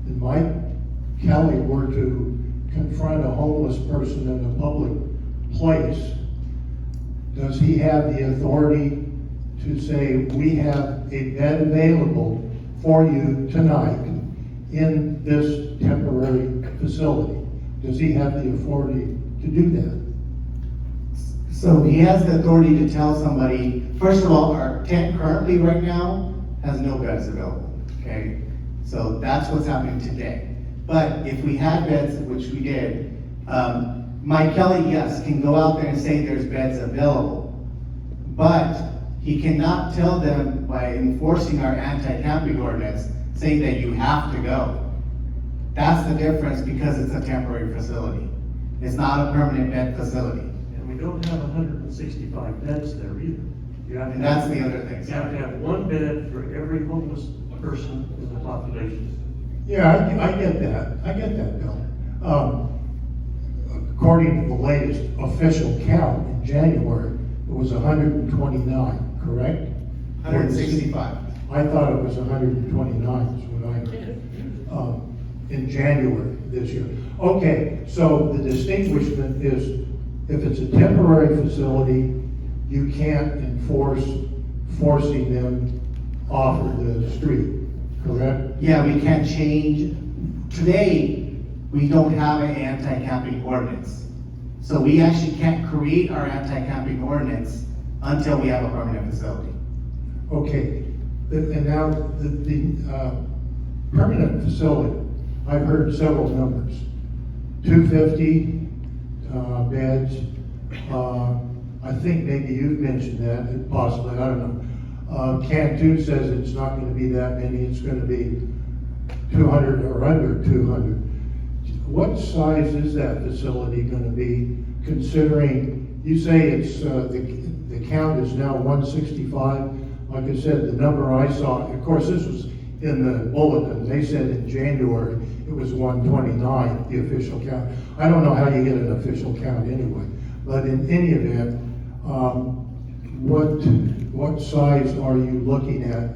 and Mike Kelly were to confront a homeless person in a public place, does he have the authority to say, we have a bed available for you tonight in this temporary facility? Does he have the authority to do that? So he has the authority to tell somebody, first of all, our tent currently right now has no beds available, okay? So that's what's happening today. But if we had beds, which we did, Mike Kelly, yes, can go out there and say there's beds available. But he cannot tell them by enforcing our anti-camping ordinance, saying that you have to go. That's the difference because it's a temporary facility. It's not a permanent bed facility. And we don't have 165 beds there either. You have to And that's the other thing. You have to have one bed for every homeless person in the population. Yeah, I get that, Bill. According to the latest official count in January, it was 129, correct? 165. I thought it was 129 is what I heard, in January this year. Okay, so the distinguishment is, if it's a temporary facility, you can't forcing them off of the street, correct? Yeah, we can't change. Today, we don't have an anti-camping ordinance. So we actually can't create our anti-camping ordinance until we have a permanent facility. Okay, and now the permanent facility, I've heard several numbers. 250 beds. I think maybe you've mentioned that, possibly, I don't know. Cantu says it's not gonna be that many, it's gonna be 200 or under 200. What size is that facility gonna be, considering, you say it's, the count is now 165? Like I said, the number I saw, of course, this was in the bulletin, they said in January, it was 129, the official count. I don't know how you get an official count anyway, but in any event, what size are you looking at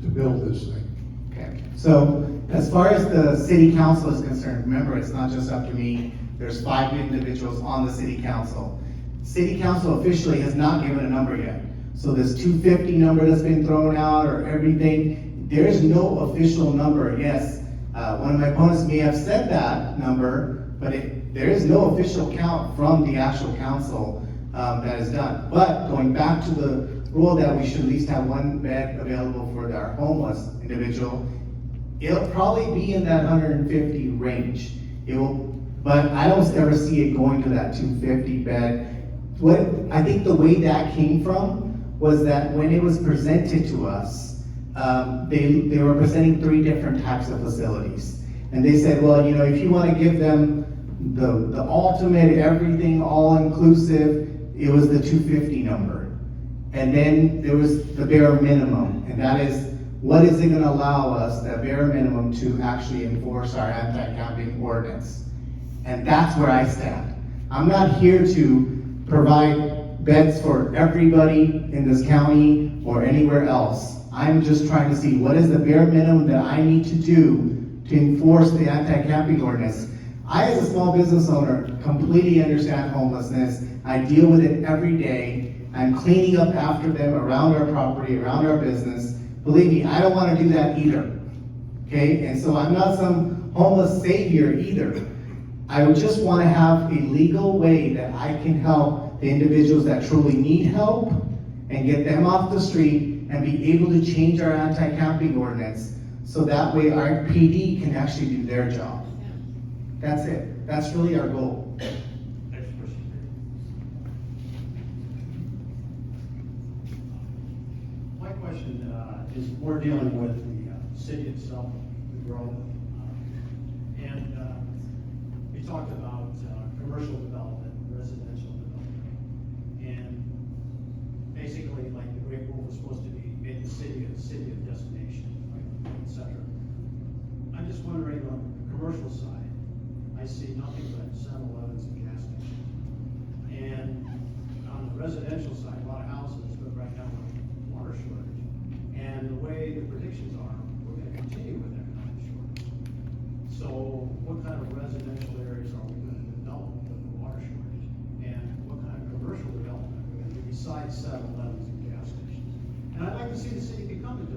to build this thing? Okay. So as far as the city council is concerned, remember, it's not just up to me. There's 5 individuals on the city council. City council officially has not given a number yet. So this 250 number that's been thrown out or everything, there's no official number. Yes, one of my opponents may have said that number, but there is no official count from the actual council that is done. But going back to the rule that we should at least have one bed available for our homeless individual, it'll probably be in that 150 range. It will, but I don't ever see it going to that 250 bed. What I think the way that came from was that when it was presented to us, they were presenting 3 different types of facilities. And they said, well, you know, if you want to give them the ultimate, everything, all inclusive, it was the 250 number. And then there was the bare minimum, and that is, what is it going to allow us, that bare minimum, to actually enforce our anti-camping ordinance? And that's where I stand. I'm not here to provide beds for everybody in this county or anywhere else. I'm just trying to see what is the bare minimum that I need to do to enforce the anti-camping ordinance. I, as a small business owner, completely understand homelessness. I deal with it every day. I'm cleaning up after them around our property, around our business. Believe me, I don't want to do that either. Okay, and so I'm not some homeless savior either. I would just want to have a legal way that I can help the individuals that truly need help and get them off the street and be able to change our anti-camping ordinance so that way our PD can actually do their job. That's it. That's really our goal. Next question. My question is more dealing with the city itself, the growth. And we talked about commercial development, residential development. And basically, like the Great Wolf is supposed to be made the city of destination, right, et cetera. I'm just wondering, on the commercial side, I see nothing but 7-Elevens and gas stations. And on the residential side, a lot of houses, but right now we're in water shortage. And the way the predictions are, we're gonna continue with that kind of shortage. So what kind of residential areas are we gonna develop with the water shortage? And what kind of commercial development are we gonna do besides 7-Elevens and gas stations? And I'd like to see the city become a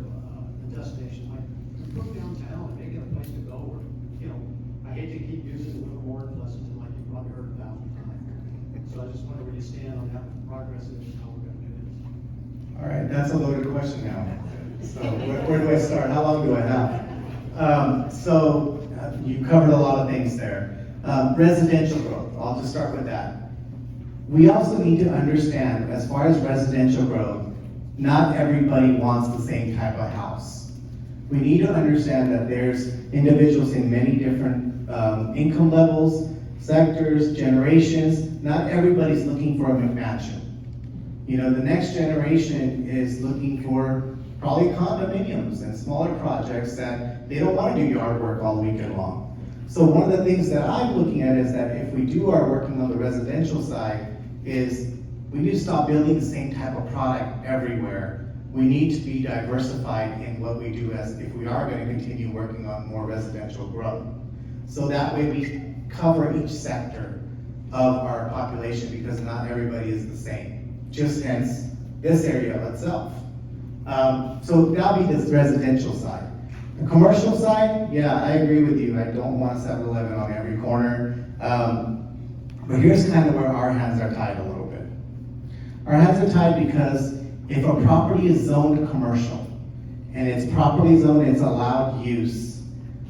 destination, like go downtown and make it a place to go where, you know, I hate to keep using Livermore and Pleasanton, like you've probably heard 1,000 times. So I just wonder where you stand on that progress and how we're gonna do this. All right, that's a loaded question now. So where do I start? How long do I have? You covered a lot of things there. Residential growth, I'll just start with that. We also need to understand, as far as residential growth, not everybody wants the same type of house. We need to understand that there's individuals in many different income levels, sectors, generations. Not everybody's looking for a McMansion. You know, the next generation is looking for probably condominiums and smaller projects that they don't want to do yard work all weekend long. So one of the things that I'm looking at is that if we do our working on the residential side, is we need to stop building the same type of product everywhere. We need to be diversified in what we do, as if we are going to continue working on more residential growth. So that way we cover each sector of our population, because not everybody is the same, just hence this area itself. So that'll be this residential side. The commercial side, yeah, I agree with you. I don't want 7-Eleven on every corner. But here's kind of where our hands are tied a little bit. Our hands are tied because if a property is zoned commercial and it's properly zoned, it's allowed use,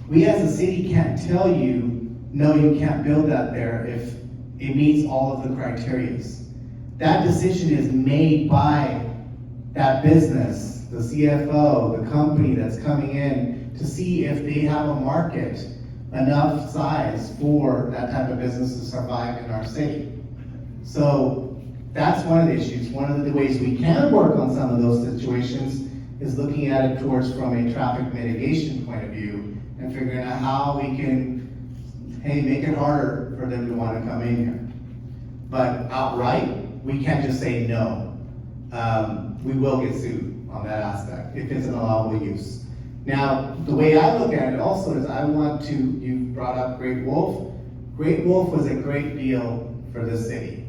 we as a city can't tell you, no, you can't build that there if it meets all of the criterias. That decision is made by that business, the CFO, the company that's coming in to see if they have a market enough size for that type of business to survive in our city. So that's one of the issues. One of the ways we can work on some of those situations is looking at it towards from a traffic mitigation point of view and figuring out how we can, hey, make it harder for them to want to come in here. But outright, we can't just say no. We will get sued on that aspect if it's an allowable use. Now, the way I look at it also is I want to, you brought up Great Wolf. Great Wolf was a great deal for this city.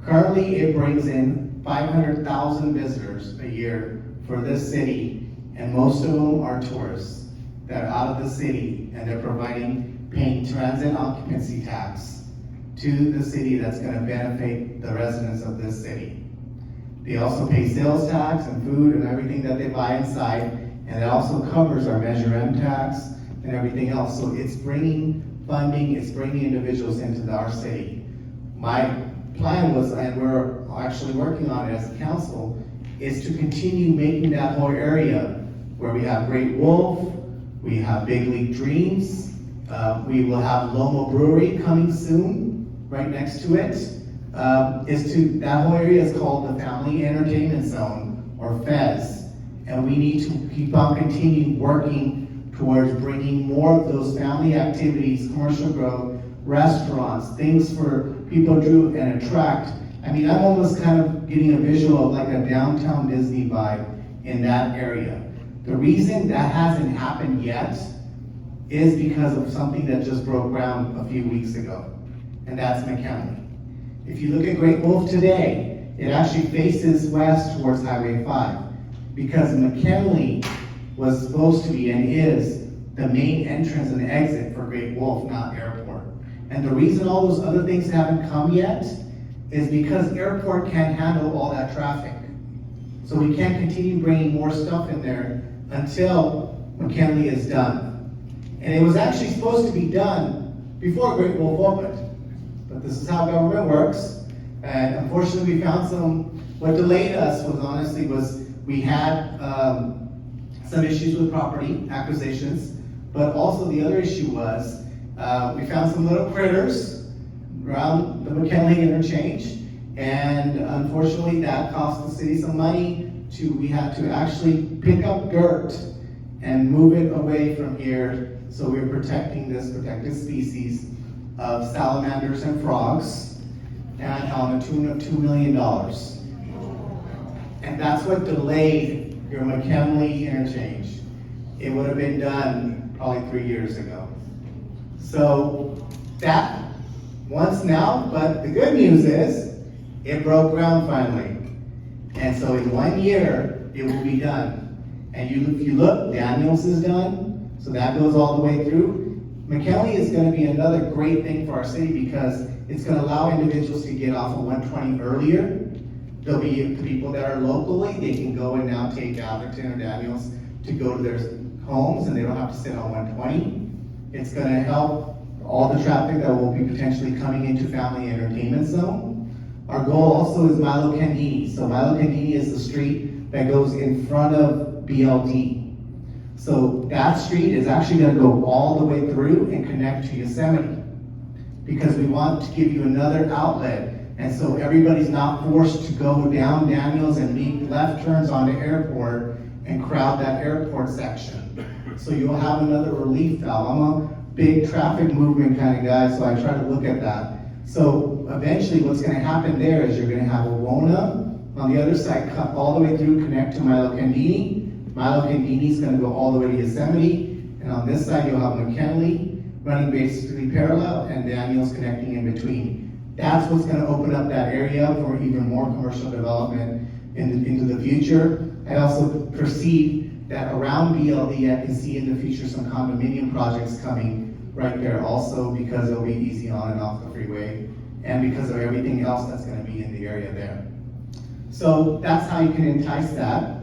Currently, it brings in 500,000 visitors a year for this city, and most of them are tourists that are out of the city, and they're paying transit occupancy tax to the city that's gonna benefit the residents of this city. They also pay sales tax and food and everything that they buy inside, and it also covers our Measure M tax and everything else. So it's bringing funding, it's bringing individuals into our city. My plan was, and we're actually working on it as a council, is to continue making that whole area where we have Great Wolf, we have Big League Dreams, we will have Lomo Brewery coming soon, right next to it. That whole area is called the Family Entertainment Zone, or FEZ. And we need to keep on continuing working towards bringing more of those family activities, commercial growth, restaurants, things for people to and attract. I mean, I'm almost kind of getting a visual of like a downtown Disney vibe in that area. The reason that hasn't happened yet is because of something that just broke ground a few weeks ago, and that's McKinley. If you look at Great Wolf today, it actually faces west towards Highway 5, because McKinley was supposed to be and is the main entrance and exit for Great Wolf, not Airport. And the reason all those other things haven't come yet is because Airport can't handle all that traffic. So we can't continue bringing more stuff in there until McKinley is done. And it was actually supposed to be done before Great Wolf opened. But this is how government works. And unfortunately, we found what delayed us was we had some issues with property acquisitions, but also the other issue was, we found some little critters around the McKinley interchange, and unfortunately that cost the city some money. We had to actually pick up dirt and move it away from here, so we're protecting this protected species of salamanders and frogs, and on a tune of $2 million. And that's what delayed your McKinley interchange. It would have been done probably 3 years ago. So that once now, but the good news is it broke ground finally. And so in 1 year, it will be done. And if you look, Daniels is done, so that goes all the way through. McKinley is gonna be another great thing for our city because it's gonna allow individuals to get off of 120 earlier. There'll be people that are locally, they can go and now take Atherton or Daniels to go to their homes, and they don't have to sit on 120. It's gonna help all the traffic that will be potentially coming into Family Entertainment Zone. Our goal also is Milo Candini. So Milo Candini is the street that goes in front of BLD. So that street is actually gonna go all the way through and connect to Yosemite, because we want to give you another outlet. And so everybody's not forced to go down Daniels and make left turns onto Airport and crowd that Airport section. So you'll have another relief valve. I'm a big traffic movement kind of guy, so I try to look at that. So eventually what's gonna happen there is you're gonna have Wawona on the other side, cut all the way through, connect to Milo Candini. Milo Candini is gonna go all the way to Yosemite. And on this side, you'll have McKinley running basically parallel and Daniels connecting in between. That's what's gonna open up that area for even more commercial development into the future. I also perceive that around BLD, I can see in the future some condominium projects coming right there also, because it'll be easy on and off the freeway, and because of everything else that's gonna be in the area there. So that's how you can entice that.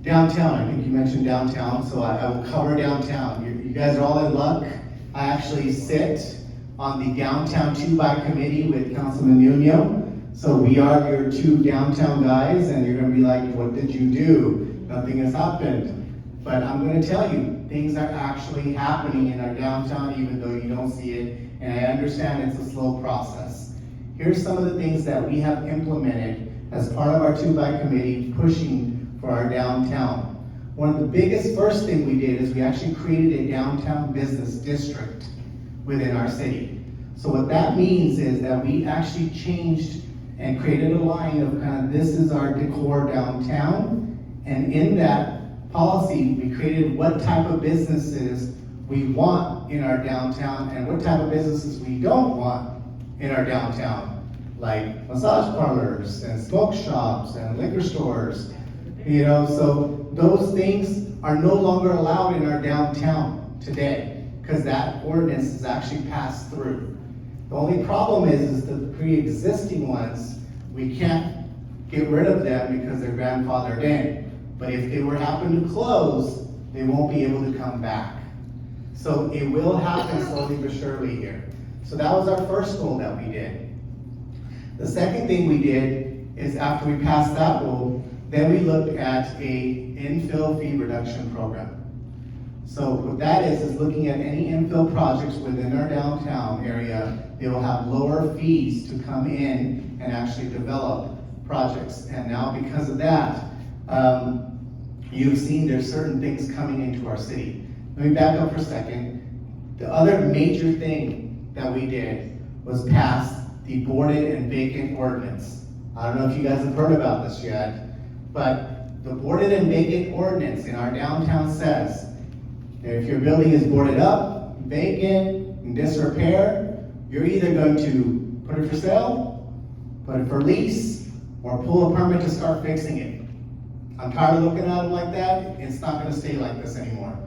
Downtown, I think you mentioned downtown, so I will cover downtown. You guys are all in luck. I actually sit on the Downtown 2x committee with Councilman Nuno. So we are your two downtown guys, and you're gonna be like, what did you do? Nothing has happened. But I'm gonna tell you, things are actually happening in our downtown, even though you don't see it, and I understand it's a slow process. Here's some of the things that we have implemented as part of our 2x committee pushing for our downtown. One of the biggest first thing we did is we actually created a downtown business district within our city. So what that means is that we actually changed and created a line of kind of, this is our decor downtown, and in that policy, we created what type of businesses we want in our downtown and what type of businesses we don't want in our downtown, like massage parlors and smoke shops and liquor stores. You know, so those things are no longer allowed in our downtown today, because that ordinance is actually passed through. The only problem is the pre-existing ones, we can't get rid of them because they're grandfathered in. But if they were happen to close, they won't be able to come back. So it will happen slowly but surely here. So that was our first goal that we did. The second thing we did is after we passed that goal, then we looked at a infill fee reduction program. So what that is looking at any infill projects within our downtown area, they will have lower fees to come in and actually develop projects. And now because of that, you've seen there's certain things coming into our city. Let me back up for a second. The other major thing that we did was pass the boarded and vacant ordinance. I don't know if you guys have heard about this yet, but the boarded and vacant ordinance in our downtown says that if your building is boarded up, vacant, in disrepair, you're either going to put it for sale, put it for lease, or pull a permit to start fixing it. I'm tired of looking at them like that. It's not gonna stay like this anymore.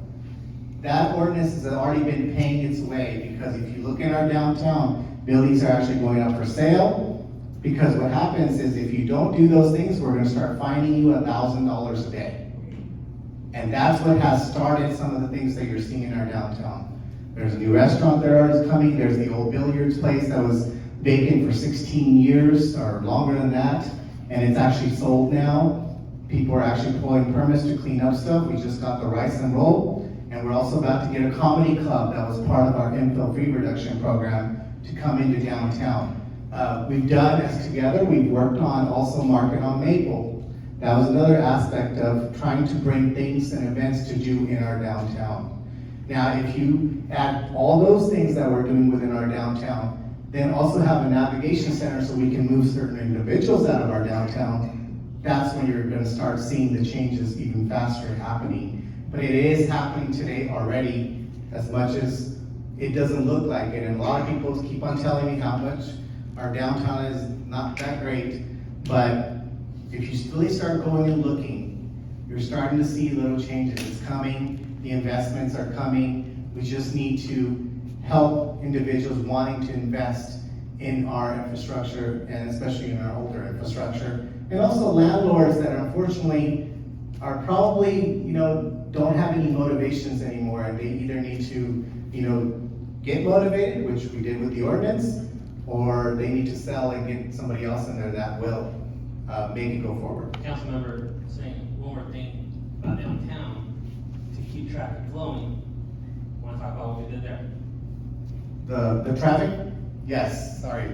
That ordinance has already been paying its way, because if you look in our downtown, buildings are actually going up for sale, because what happens is if you don't do those things, we're gonna start fining you $1,000 a day. And that's what has started some of the things that you're seeing in our downtown. There's a new restaurant that is coming, there's the old billiards place that was vacant for 16 years or longer than that, and it's actually sold now. People are actually pulling permits to clean up stuff. We just got the rice and roll, and we're also about to get a comedy club that was part of our infill fee reduction program to come into downtown. We've done as together, we've worked on also Market on Maple. That was another aspect of trying to bring things and events to do in our downtown. Now, if you add all those things that we're doing within our downtown, then also have a navigation center so we can move certain individuals out of our downtown, that's when you're gonna start seeing the changes even faster happening. But it is happening today already, as much as it doesn't look like it. And a lot of people keep on telling me how much our downtown is not that great. But if you really start going and looking, you're starting to see little changes. It's coming, the investments are coming. We just need to help individuals wanting to invest in our infrastructure, and especially in our older infrastructure. And also landlords that unfortunately are probably, don't have any motivations anymore, and they either need to, get motivated, which we did with the ordinance, or they need to sell and get somebody else in there that will make it go forward. Councilmember Singh, one more thing about downtown, to keep traffic flowing. Want to talk about what we did there? The traffic? Yes, sorry.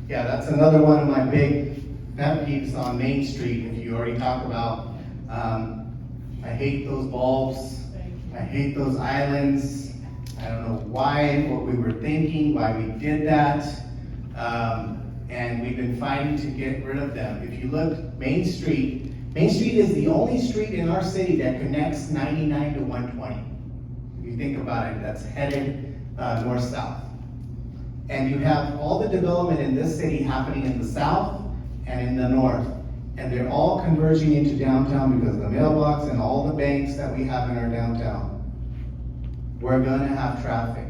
Yeah, that's another one of my big pet peeves on Main Street. If you already talk about, I hate those bulbs. I hate those islands. I don't know why, what we were thinking, why we did that. And we've been fighting to get rid of them. If you look, Main Street is the only street in our city that connects 99 to 120. If you think about it, that's headed north-south. And you have all the development in this city happening in the south and in the north. And they're all converging into downtown because of the mailbox and all the banks that we have in our downtown. We're gonna have traffic.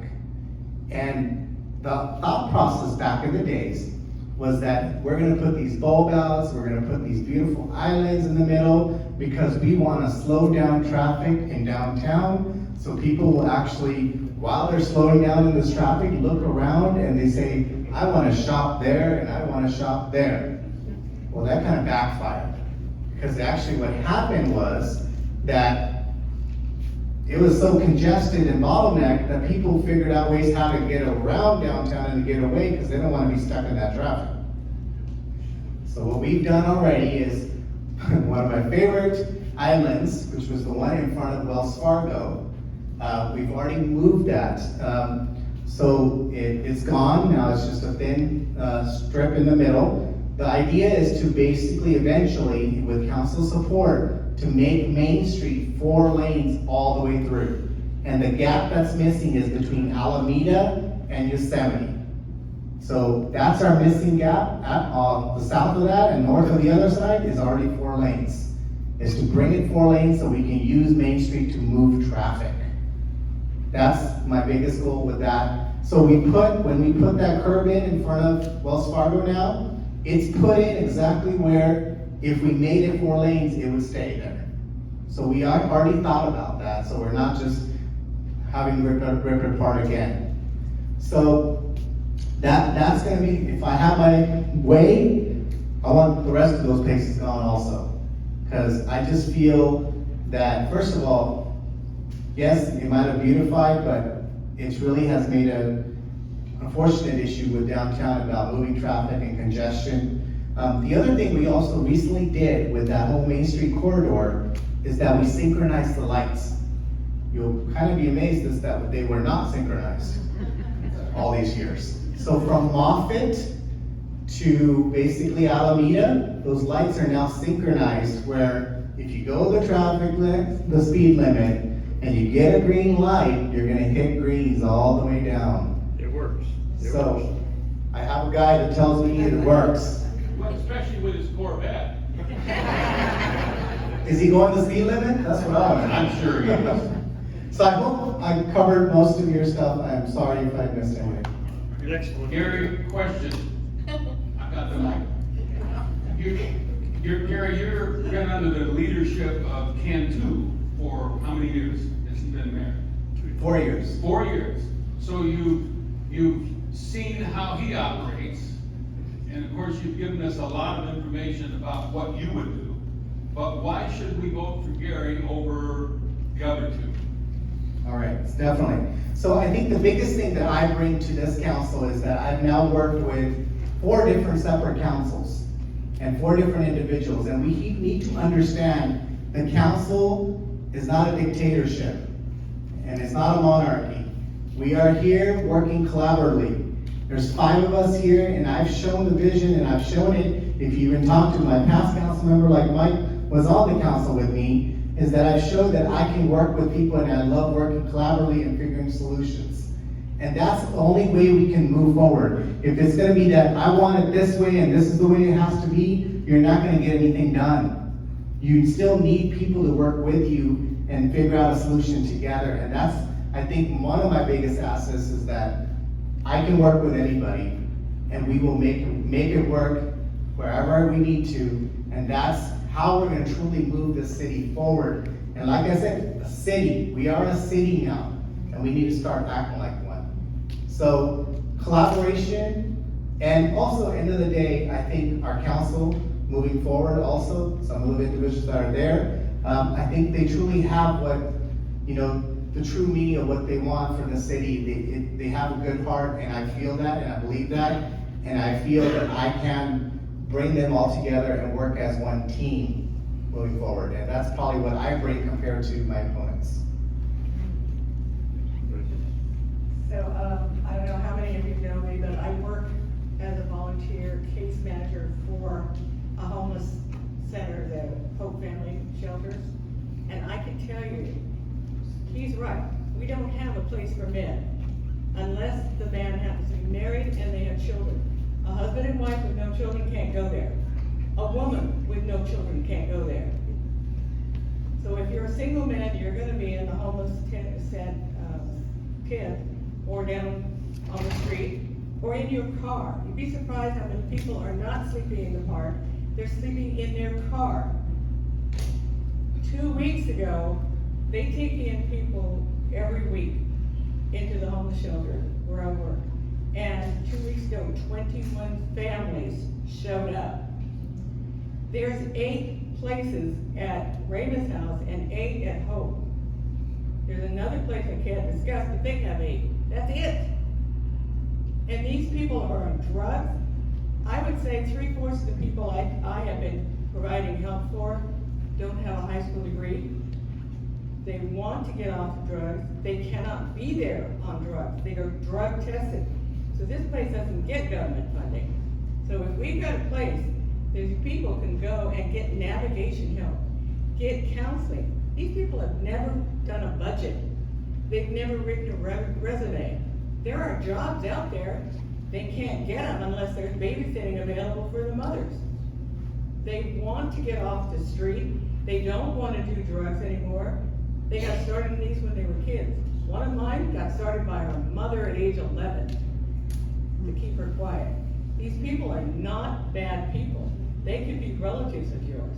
And the thought process back in the days was that we're gonna put these bulb outs, we're gonna put these beautiful islands in the middle because we wanna slow down traffic in downtown so people will actually, while they're slowing down in this traffic, look around and they say, I wanna shop there and I wanna shop there. Well, that kind of backfired, because actually what happened was that it was so congested and bottlenecked that people figured out ways how to get around downtown and to get away because they don't want to be stuck in that traffic. So what we've done already is one of my favorite islands, which was the one in front of Wells Fargo. We've already moved that. So it's gone, now it's just a thin strip in the middle. The idea is to basically eventually, with council support, to make Main Street 4 lanes all the way through. And the gap that's missing is between Alameda and Yosemite. So that's our missing gap. At the south of that and north of the other side is already 4 lanes. Is to bring it 4 lanes so we can use Main Street to move traffic. That's my biggest goal with that. So when we put that curb in front of Wells Fargo now, it's put in exactly where, if we made it 4 lanes, it would stay there. So we already thought about that, so we're not just having to rip it apart again. So that's gonna be, if I have my way, I want the rest of those places gone also. Cause I just feel that, first of all, yes, it might have beautified, but it really has made a unfortunate issue with downtown about moving traffic and congestion. The other thing we also recently did with that whole Main Street corridor is that we synchronized the lights. You'll kind of be amazed as that they were not synchronized all these years. So from Moffett to basically Alameda, those lights are now synchronized where if you go the speed limit, and you get a green light, you're gonna hit greens all the way down. It works. So, I have a guy that tells me it works. Well, especially with his Corvette. Is he going the speed limit? That's what I want. I'm sure he is. So I hope I covered most of your stuff. I'm sorry if I missed anything. Next one. Gary, question. I got the mic. Gary, you've been under the leadership of Cantu for how many years has he been mayor? 4 years. 4 years. So you've seen how he operates, and of course you've given us a lot of information about what you would do. But why should we vote for Gary over the other two? All right, definitely. So I think the biggest thing that I bring to this council is that I've now worked with 4 different separate councils and 4 different individuals, and we need to understand the council is not a dictatorship, and it's not a monarchy. We are here working collaboratively. There's 5 of us here, and I've shown the vision, and I've shown it, if you even talk to my past council member, like Mike was on the council with me, is that I've showed that I can work with people, and I love working collaboratively and figuring solutions. And that's the only way we can move forward. If it's gonna be that I want it this way, and this is the way it has to be, you're not gonna get anything done. You still need people to work with you and figure out a solution together. And that's, I think, one of my biggest assets is that I can work with anybody and we will make it work wherever we need to. And that's how we're gonna truly move the city forward. And like I said, a city, we are a city now, and we need to start acting like one. So collaboration, and also end of the day, I think our council, moving forward also, some of the individuals that are there, I think they truly have what, the true meaning of what they want from the city. They have a good heart, and I feel that, and I believe that, and I feel that I can bring them all together and work as one team moving forward. And that's probably what I bring compared to my opponents. So, I don't know how many of you know me, but I work as a volunteer case manager for a homeless center, the Hope Family Shelters. And I can tell you, he's right, we don't have a place for men unless the man happens to be married and they have children. A husband and wife with no children can't go there. A woman with no children can't go there. So if you're a single man, you're gonna be in the homeless tent, or down on the street, or in your car. You'd be surprised how many people are not sleeping in the park, they're sleeping in their car. 2 weeks ago, they take in people every week into the homeless shelter where I work. And 2 weeks ago, 21 families showed up. There's 8 places at Raymond's house and 8 at Hope. There's another place I can't discuss, but they have 8. That's it. And these people are on drugs. I would say 3/4 of the people I have been providing help for don't have a high school degree. They want to get off of drugs. They cannot be there on drugs. They are drug tested. So this place doesn't get government funding. So if we've got a place, these people can go and get navigation help, get counseling. These people have never done a budget. They've never written a resume. There are jobs out there. They can't get them unless there's babysitting available for the mothers. They want to get off the street. They don't want to do drugs anymore. They got started in these when they were kids. One of mine got started by her mother at age 11 to keep her quiet. These people are not bad people. They could be relatives of yours.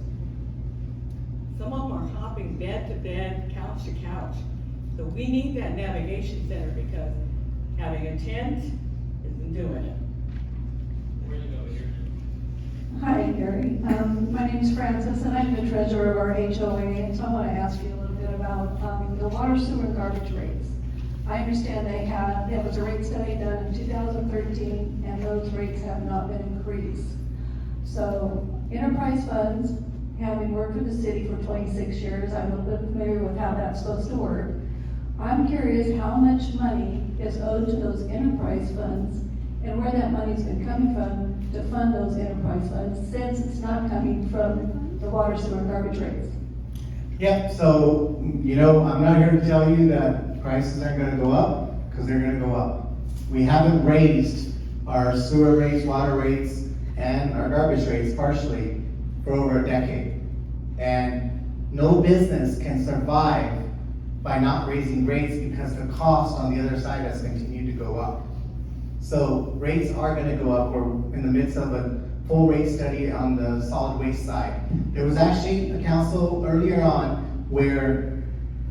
Some of them are hopping bed to bed, couch to couch. So we need that navigation center because having a tent isn't doing it. We're gonna go here. Hi, Gary. My name's Frances, and I'm the treasurer of our HOA, and so I want to ask you a little bit about the water, sewer, and garbage rates. I understand there was a rate study done in 2013, and those rates have not been increased. So enterprise funds, having worked with the city for 26 years, I'm a little bit familiar with how that's supposed to work. I'm curious how much money is owed to those enterprise funds and where that money's been coming from to fund those enterprise funds, since it's not coming from the water, sewer, and garbage rates. Yep, so, I'm not here to tell you that prices aren't gonna go up, because they're gonna go up. We haven't raised our sewer rates, water rates, and our garbage rates partially for over a decade. And no business can survive by not raising rates because the cost on the other side has continued to go up. So rates are gonna go up. We're in the midst of a full rate study on the solid waste side. There was actually a council earlier on where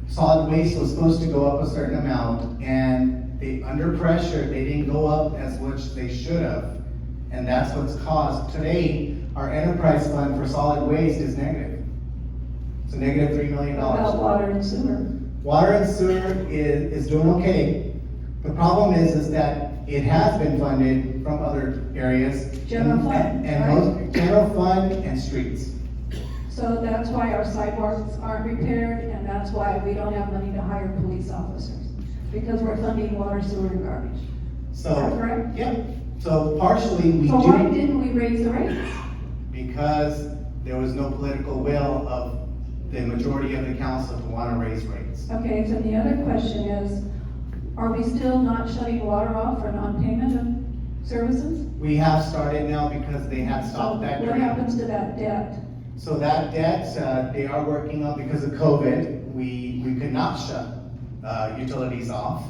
solid waste was supposed to go up a certain amount, and under pressure, they didn't go up as much they should have. And that's what's caused. Today, our enterprise fund for solid waste is negative. It's a negative $3 million. What about water and sewer? Water and sewer is doing okay. The problem is that it has been funded from other areas. General fund, And right? most, general fund and streets. So that's why our sidewalks aren't repaired, and that's why we don't have money to hire police officers, because we're funding water, sewer, and garbage. So. Is that correct? Yep. So partially we So why do, didn't we raise the rates? because there was no political will of the majority of the council to want to raise rates. Okay, so the other question is, are we still not shutting water off for non-payment of services? We have started now because they had stopped that. What during- happens to that debt? So that debt, they are working on because of COVID, we could not shut, utilities off.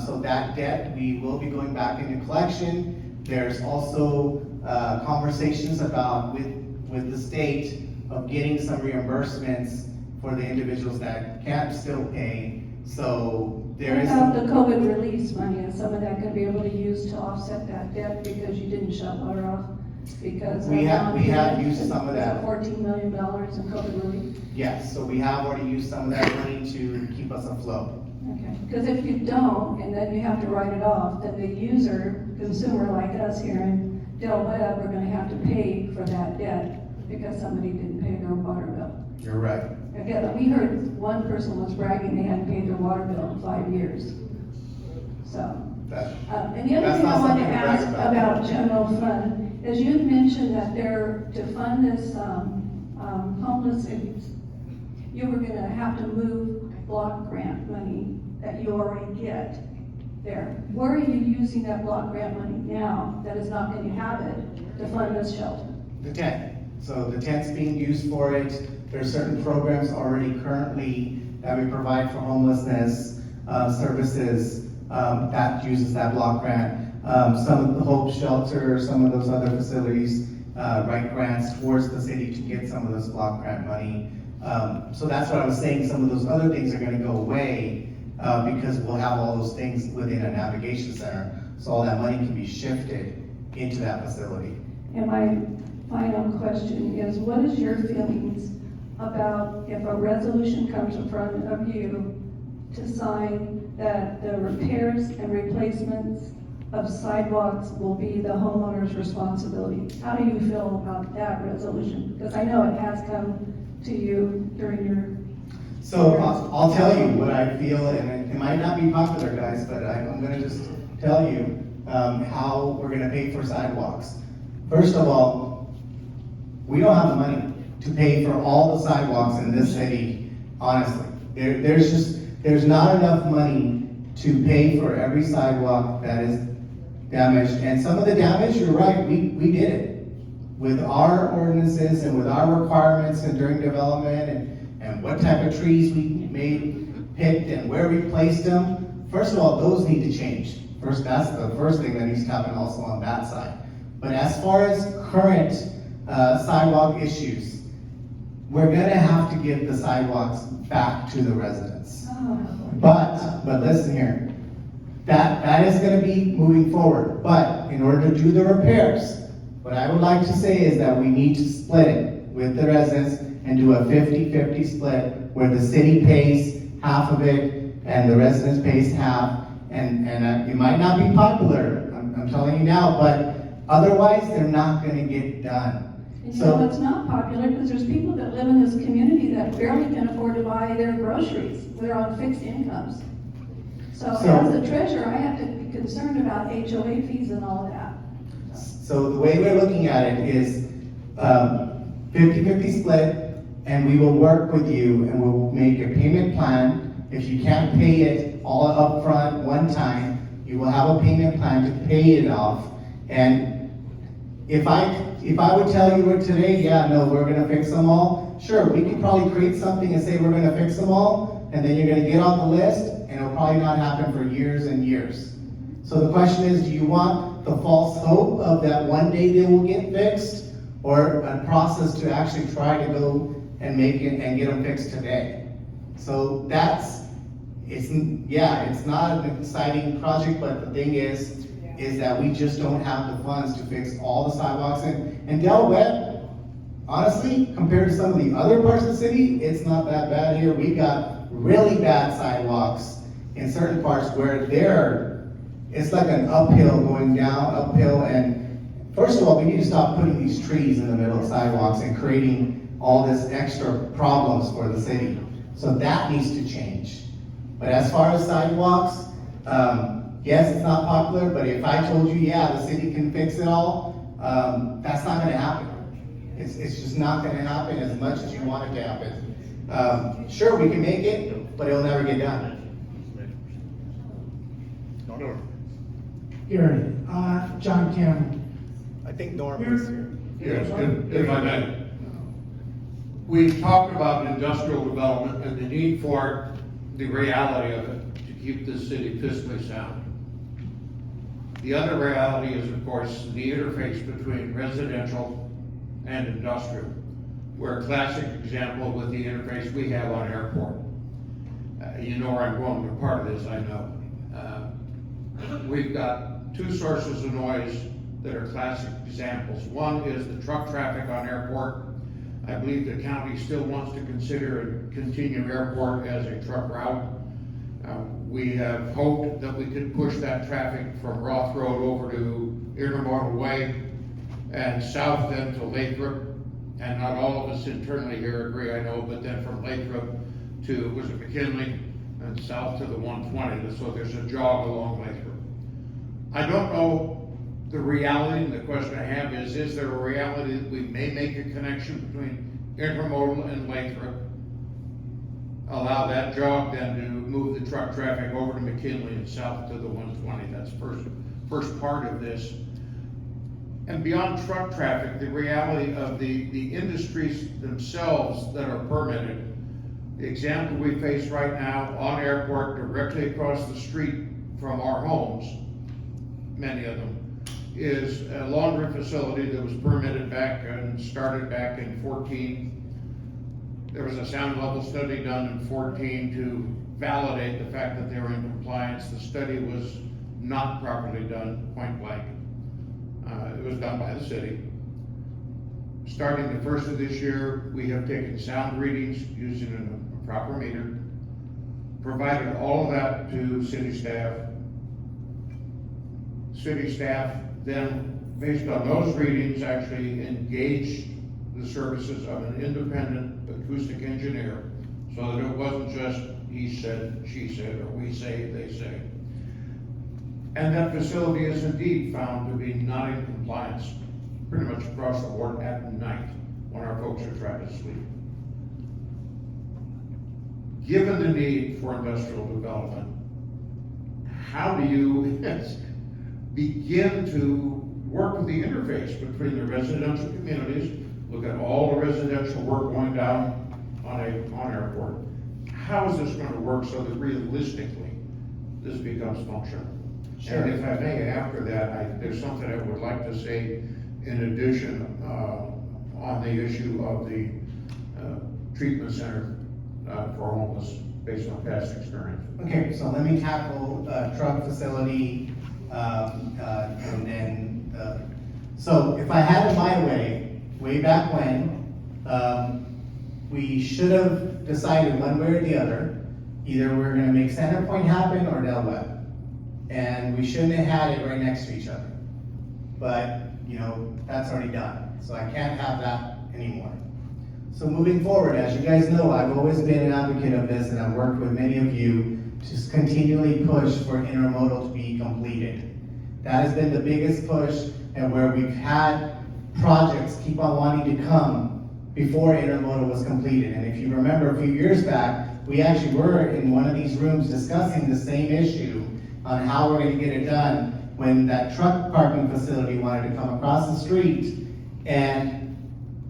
So that debt, we will be going back into collection. There's also, conversations about with the state of getting some reimbursements for the individuals that can't still pay. So there What is. about the COVID release money, and some of that gonna be able to use to offset that debt because you didn't shut water off? Because. We have used some of that. $14 million in COVID relief? Yes, so we have already used some of that money to keep us afloat. Okay, because if you don't, and then you have to write it off, then the user, consumer like us here in Del Webb, are gonna have to pay for that debt because somebody didn't pay their water bill. You're right. Again, we heard one person was bragging they hadn't paid their water bill in 5 years. So, That, and the other That's thing I not wanted to something to brag ask about. about general fund is you had mentioned that to fund this, homeless, you were gonna have to move block grant money that you already get there. Where are you using that block grant money now that is not gonna have it to fund this shelter? the tent. So the tent's being used for it. There's certain programs already currently that we provide for homelessness, services, that uses that block grant. Some of the Hope Shelter, some of those other facilities, write grants towards the city to get some of this block grant money. So that's what I was saying, some of those other things are gonna go away, because we'll have all those things within a navigation center. So all that money can be shifted into that facility. And my final question is, what is your feelings about if a resolution comes in front of you to sign that the repairs and replacements of sidewalks will be the homeowner's responsibility? How do you feel about that resolution? Because I know it has come to you during your. So I'll tell you what I feel, and it might not be popular, guys, but I'm gonna just tell you how we're gonna pay for sidewalks. First of all, we don't have the money to pay for all the sidewalks in this city, honestly. There's not enough money to pay for every sidewalk that is damaged. And some of the damage, you're right, we did it. With our ordinances and with our requirements and during development and what type of trees we made picked and where we placed them, first of all, those need to change. First, that's the first thing that needs to happen also on that side. But as far as current sidewalk issues, we're gonna have to give the sidewalks back to the residents. But listen here, that is gonna be moving forward. But in order to do the repairs, what I would like to say is that we need to split it with the residents and do a 50-50 split where the city pays half of it and the residents pays half. And it might not be popular, I'm telling you now, but otherwise they're not gonna get done. And you know, it's not popular because there's people that live in this community that barely can afford to buy their groceries. They're on fixed incomes. So as the treasurer, I have to be concerned about HOA fees and all of that. So the way we're looking at it is 50-50 split, and we will work with you and we'll make a payment plan. If you can't pay it all up front one time, you will have a payment plan to pay it off. And if I would tell you today, yeah, no, we're gonna fix them all, sure, we could probably create something and say we're gonna fix them all, and then you're gonna get on the list, and it'll probably not happen for years and years. So the question is, do you want the false hope of that one day they will get fixed, or a process to actually try to go and make it and get them fixed today? So it's not an exciting project, but the thing is that we just don't have the funds to fix all the sidewalks. And Webb, honestly, compared to some of the other parts of the city, it's not that bad here. We got really bad sidewalks in certain parts where it's like an uphill going down, uphill. And first of all, we need to stop putting these trees in the middle of sidewalks and creating all this extra problems for the city. So that needs to change. But as far as sidewalks, yes, it's not popular, but if I told you, yeah, the city can fix it all, that's not gonna happen. It's just not gonna happen as much as you want it to happen. Sure, we can make it, but it'll never get done. Gary, John Cameron. I think Norm is here. Yes, if I may. We talked about industrial development and the need for the reality of it to keep the city fiscally sound. The other reality is, of course, the interface between residential and industrial. We're a classic example with the interface we have on airport. You know where I'm going with part of this, I know. We've got two sources of noise that are classic examples. One is the truck traffic on airport. I believe the county still wants to consider and continue airport as a truck route. We have hoped that we could push that traffic from Roth Road over to Intermodal Way and south then to Lathrop. And not all of us internally here agree, I know, but then from Lathrop to, was it McKinley, and south to the 120, so there's a jog along Lathrop. I don't know the reality, and the question I have is there a reality that we may make a connection between Intermodal and Lathrop? Allow that jog then to move the truck traffic over to McKinley and south to the 120. That's first part of this. And beyond truck traffic, the reality of the industries themselves that are permitted. The example we face right now on airport, directly across the street from our homes, many of them, is a laundry facility that was permitted back and started back in 14. There was a sound level study done in 14 to validate the fact that they were in compliance. The study was not properly done, point blank. It was done by the city. Starting the first of this year, we have taken sound readings using a proper meter, provided all of that to city staff. City staff then, based on those readings, actually engaged the services of an independent acoustic engineer so that it wasn't just he said, she said, or we say, they say. And that facility is indeed found to be not in compliance pretty much across the board at night when our folks are trying to sleep. Given the need for industrial development, how do you begin to work with the interface between the residential communities? Look at all the residential work going down on airport. how is this gonna work so that realistically, this becomes functional? Sure. And if I may, after that, there's something I would like to say in addition, on the issue of the, treatment center, for homeless, based on past experience. Okay, so let me tackle, truck facility, and then, so if I had it my way back when, we should have decided one way or the other, either we're gonna make Center Point happen or Del Webb. And we shouldn't have had it right next to each other. But, that's already done, so I can't have that anymore. So moving forward, as you guys know, I've always been an advocate of this, and I've worked with many of you to continually push for intermodal to be completed. That has been the biggest push, and where we've had projects keep on wanting to come before intermodal was completed. And if you remember a few years back, we actually were in one of these rooms discussing the same issue on how we're gonna get it done when that truck parking facility wanted to come across the street, and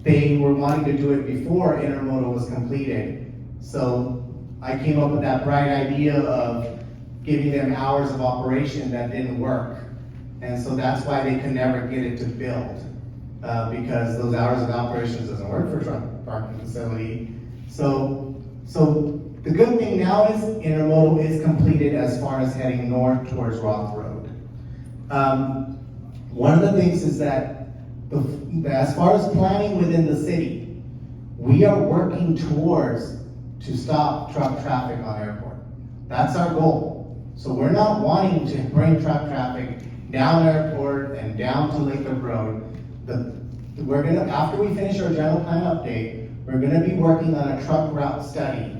they were wanting to do it before intermodal was completed. So I came up with that bright idea of giving them hours of operation that didn't work. And so that's why they could never get it to build, because those hours of operations doesn't work for truck parking facility. So the good thing now is intermodal is completed as far as heading north towards Roth Road. One of the things is that as far as planning within the city, we are working towards to stop truck traffic on airport. That's our goal. So we're not wanting to bring truck traffic down airport and down to Lathrop Road. We're gonna, after we finish our general plan update, we're gonna be working on a truck route study.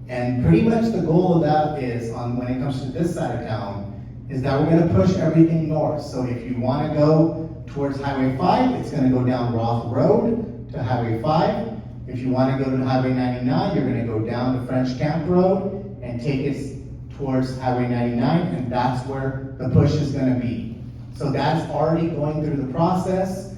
And pretty much the goal of that is, when it comes to this side of town, is that we're gonna push everything north. So if you wanna go towards Highway 5, it's gonna go down Roth Road to Highway 5. If you wanna go to Highway 99, you're gonna go down to French Camp Road and take it towards Highway 99, and that's where the push is gonna be. So that's already going through the process.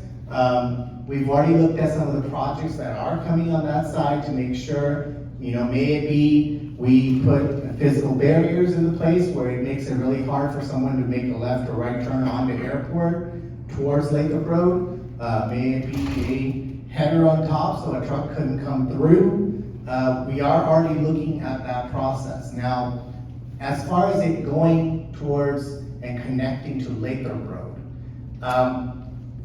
We've already looked at some of the projects that are coming on that side to make sure, may it be we put physical barriers in the place where it makes it really hard for someone to make a left or right turn onto airport towards Lathrop Road. May it be a header on top so a truck couldn't come through. We are already looking at that process. Now, as far as it going towards and connecting to Lathrop Road,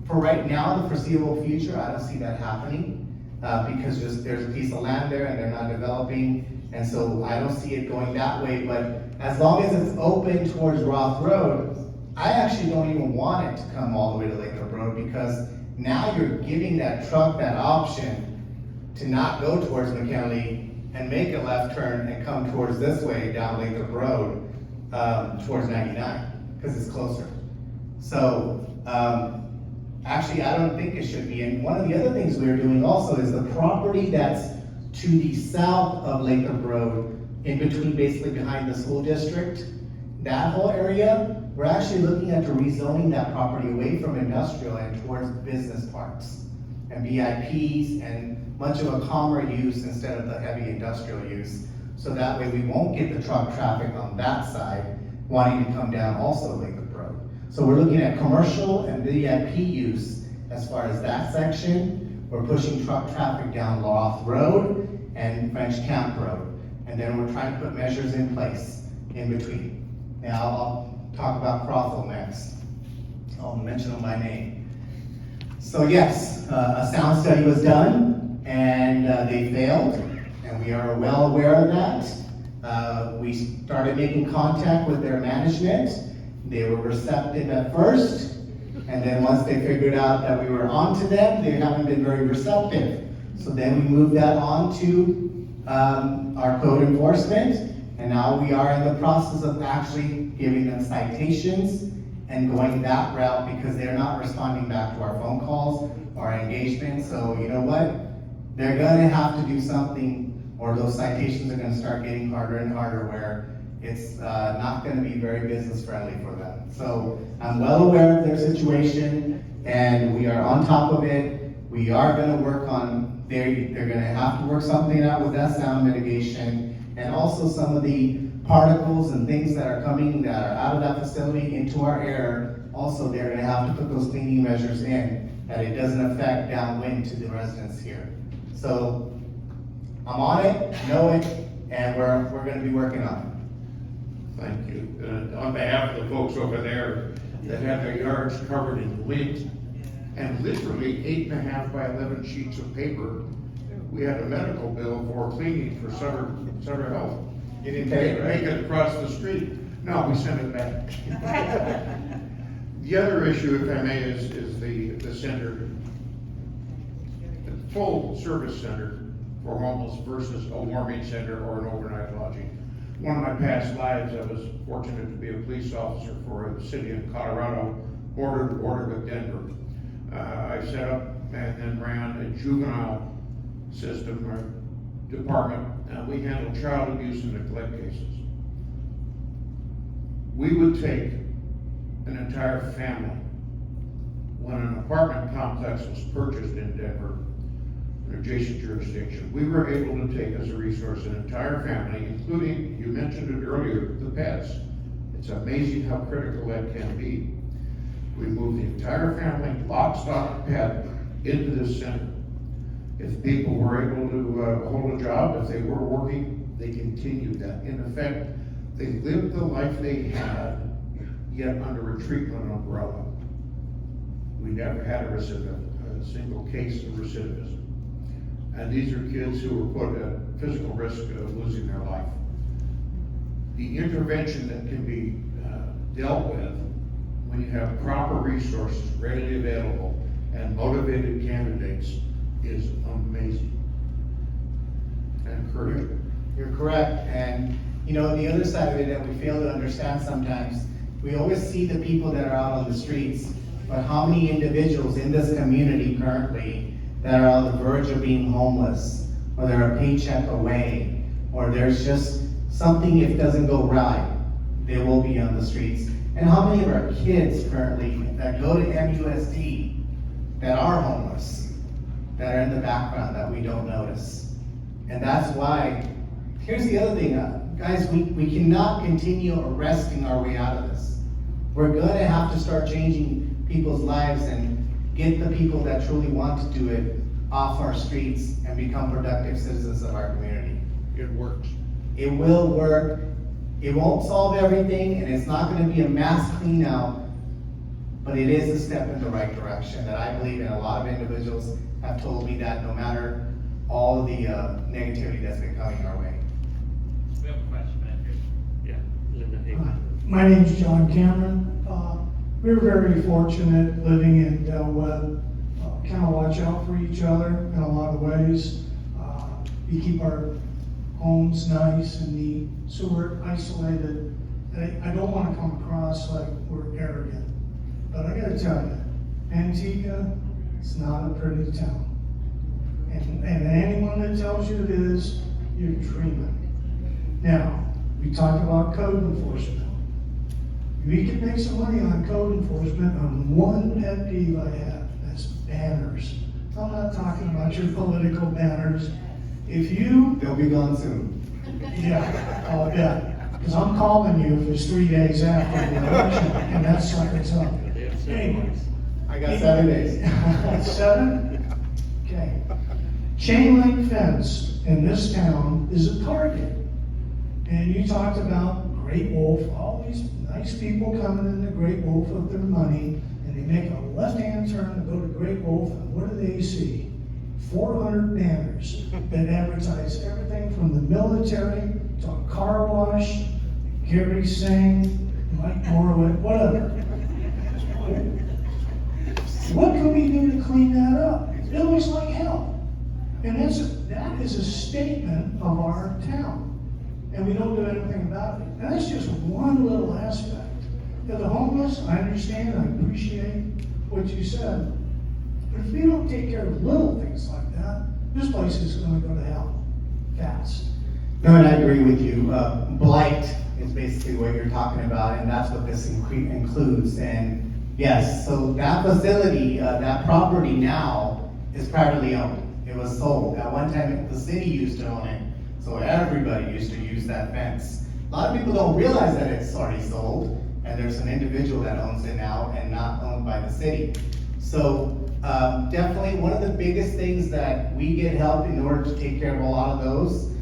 for right now, the foreseeable future, I don't see that happening, because there's a piece of land there and they're not developing, and so I don't see it going that way. But as long as it's open towards Roth Road, I actually don't even want it to come all the way to Lathrop Road, because now you're giving that truck that option to not go towards McKinley and make a left turn and come towards this way down Lathrop Road, towards 99, because it's closer. So, actually, I don't think it should be. And one of the other things we're doing also is the property that's to the south of Lathrop Road, in between, basically behind the school district, that whole area, we're actually looking at rezoning that property away from industrial and towards business parks and VIPs and much of a calmer use instead of the heavy industrial use. So that way we won't get the truck traffic on that side wanting to come down also Lathrop Road. So we're looking at commercial and VIP use as far as that section. We're pushing truck traffic down Roth Road and French Camp Road. And then we're trying to put measures in place in between. Now I'll talk about Crothville next. I'll mention them by name. So yes, a sound study was done and they failed, and we are well aware of that. We started making contact with their management. They were receptive at first, and then once they figured out that we were onto them, they haven't been very receptive. So then we moved that on to our code enforcement, and now we are in the process of actually giving them citations and going that route, because they're not responding back to our phone calls, our engagement. So you know what? They're gonna have to do something, or those citations are gonna start getting harder and harder, where it's not gonna be very business friendly for them. So I'm well aware of their situation, and we are on top of it. We are gonna work on, they're gonna have to work something out with that sound mitigation, And also some of the particles and things that are coming that are out of that facility into our air, also they're gonna have to put those cleaning measures in, that it doesn't affect downwind to the residents here. So I'm on it, know it, and we're gonna be working on it. Thank you. On behalf of the folks over there that have their yards covered in lint and literally 8.5 by 11 sheets of paper, we had a medical bill for cleaning for Sutter Health. You didn't pay it, right? Make it across the street. No, we sent it back. The other issue, if I may, is the center, the full service center for homeless versus a warming center or an overnight lodging. One of my past lives, I was fortunate to be a police officer for the city of Colorado, border to border with Denver. I set up and then ran a juvenile system or department. We handled child abuse and neglect cases. We would take an entire family. When an apartment complex was purchased in Denver, an adjacent jurisdiction, we were able to take as a resource an entire family, including, you mentioned it earlier, the pets. It's amazing how critical that can be. We moved the entire family, lock, stock, pet, into this center. If people were able to hold a job, if they were working, they continued that. In effect, they lived the life they had, yet under a treatment umbrella. We never had a single case of recidivism. And these are kids who were put at physical risk of losing their life. The intervention that can be dealt with when you have proper resources readily available and motivated candidates is amazing and encouraging. You're correct, and you know, the other side of it that we fail to understand sometimes, we always see the people that are out on the streets, but how many individuals in this community currently that are on the verge of being homeless, or they're a paycheck away, or there's just something, if it doesn't go right, they will be on the streets. And how many of our kids currently that go to MUSD that are homeless, that are in the background that we don't notice? And that's why, here's the other thing, guys, we cannot continue arresting our way out of this. We're gonna have to start changing people's lives and get the people that truly want to do it off our streets and become productive citizens of our community. It works. It will work. It won't solve everything, and it's not gonna be a mass clean out, but it is a step in the right direction that I believe in. A lot of individuals have told me that no matter all of the negativity that's been coming our way. We have a question back here. Yeah, Linda, hey. My name's John Cameron. We're very fortunate living in Webb. Kind of watch out for each other in a lot of ways. We keep our homes nice and neat, so we're isolated. I don't want to come across like we're arrogant, but I gotta tell you, Antigua is not a pretty town. And anyone that tells you it is, you're dreaming. Now, we talk about code enforcement. We can make some money on code enforcement on one pet peeve I have, that's banners. I'm not talking about your political banners. If you, They'll be gone soon. yeah, because I'm calling you if it's 3 days after the election, and that sucker's up. Anyways. I got 7 days. 7? Okay. Chain link fence in this town is a target. And you talked about Great Wolf, all these nice people coming in the Great Wolf with their money, and they make a left-hand turn to go to Great Wolf, and what do they see? 400 banners that advertise everything from the military to a car wash, Gary Singh, Mike Morley, whatever. What can we do to clean that up? It looks like hell. And that is a statement of our town. And we don't do anything about it. And that's just one little aspect. To the homeless, I understand, I appreciate what you said. But if we don't take care of little things like that, this place is gonna go to hell fast. No, and I agree with you. Blight is basically what you're talking about, and that's what this includes. And yes, so that facility, that property now is privately owned. It was sold. At one time, the city used to own it. So everybody used to use that fence. A lot of people don't realize that it's already sold, and there's an individual that owns it now and not owned by the city. So, definitely one of the biggest things that we get help in order to take care of a lot of those.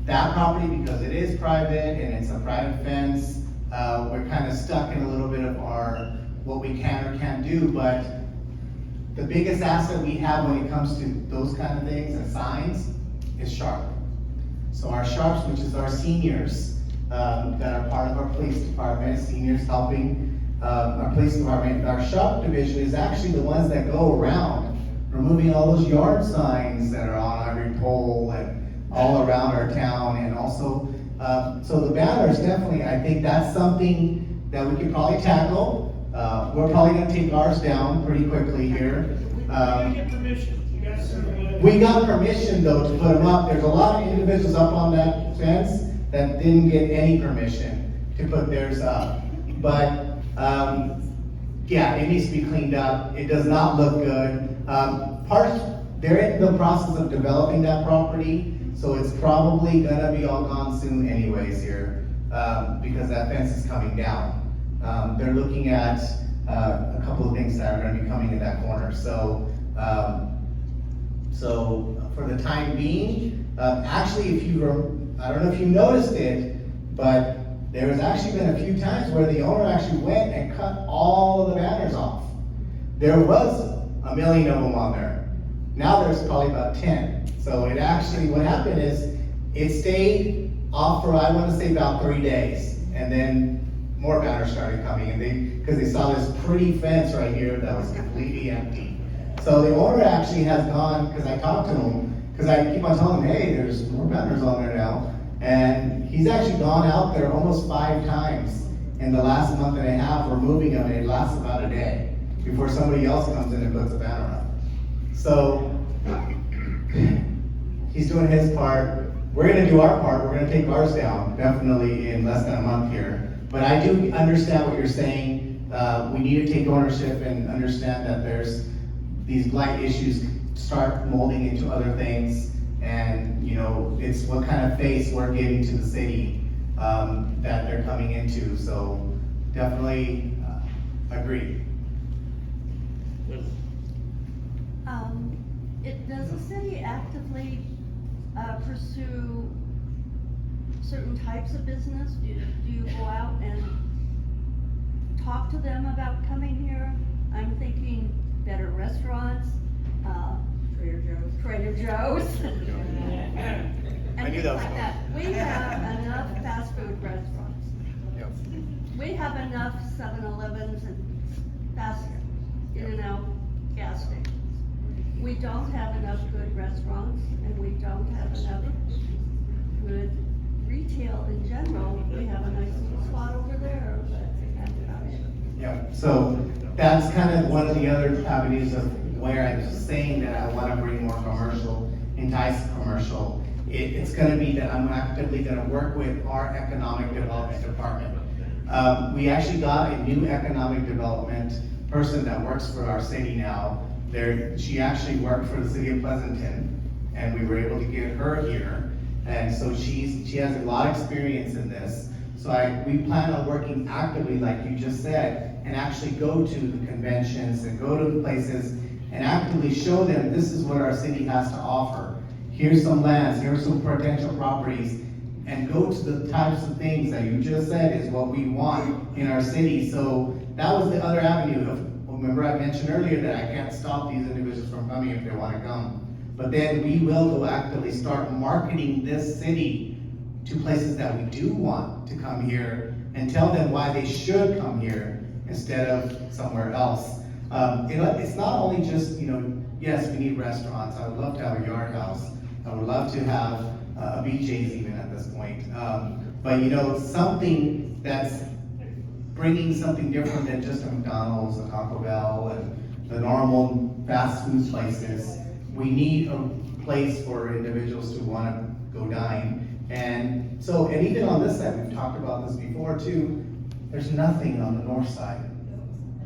That property, because it is private and it's a private fence, we're kind of stuck in a little bit of what we can or can't do, but the biggest asset we have when it comes to those kind of things and signs is sharp. So our sharps, which is our seniors, that are part of our police department, seniors helping our police department. Our sharp division is actually the ones that go around removing all those yard signs that are on every pole and all around our town, and also, so the banners, definitely, I think that's something that we could probably tackle. We're probably gonna take ours down pretty quickly here. We got permission though to put them up. There's a lot of individuals up on that fence that didn't get any permission to put theirs up. But, yeah, it needs to be cleaned up. It does not look good. They're in the process of developing that property, so it's probably gonna be all gone soon anyways here, because that fence is coming down. They're looking at a couple of things that are gonna be coming in that corner. So for the time being, actually, I don't know if you noticed it, but there has actually been a few times where the owner actually went and cut all of the banners off. There was 1 million of them on there. Now there's probably about 10. So it actually, what happened is, it stayed off for, I want to say, about 3 days. And then more banners started coming, and because they saw this pretty fence right here that was completely empty. So the owner actually has gone, because I talked to him, because I keep on telling him, hey, there's more banners on there now. And he's actually gone out there almost 5 times in the last month and a half, removing them, and it lasts about a day before somebody else comes in and puts a banner up. So he's doing his part. We're gonna do our part. We're gonna take ours down, definitely in less than a month here. But I do understand what you're saying. We need to take ownership and understand that there's these blight issues start molding into other things. And, you know, it's what kind of face we're giving to the city that they're coming into. So definitely agree. Does the city actively pursue certain types of business? Do you go out and talk to them about coming here? I'm thinking better restaurants, Trader Joe's. And things like that. We have enough fast food restaurants. Yep. We have enough 7-Elevens and fast, gas stations. We don't have enough good restaurants, and we don't have enough good retail in general. We have a nice little spot over there, but that's about it. Yeah, so that's kind of one of the other avenues of where I'm saying that I want to bring more commercial, entice commercial. It's going to be that I'm actively going to work with our economic development department. We actually got a new economic development person that works for our city now. She actually worked for the city of Pleasanton, and we were able to get her here. And so she has a lot of experience in this. So we plan on working actively, like you just said, and actually go to the conventions and go to the places and actively show them this is what our city has to offer. Here's some lands, here's some potential properties, and go to the types of things that you just said is what we want in our city. So that was the other avenue of, remember I mentioned earlier that I can't stop these individuals from coming if they want to come. But then we will go actively start marketing this city to places that we do want to come here and tell them why they should come here instead of somewhere else. It's not only just, yes, we need restaurants. I would love to have a yard house. I would love to have a BJ's even at this point. But something that's bringing something different than just a McDonald's, a Taco Bell, and the normal fast food places. We need a place for individuals to want to go dine. And even on this side, we've talked about this before too, there's nothing on the north side.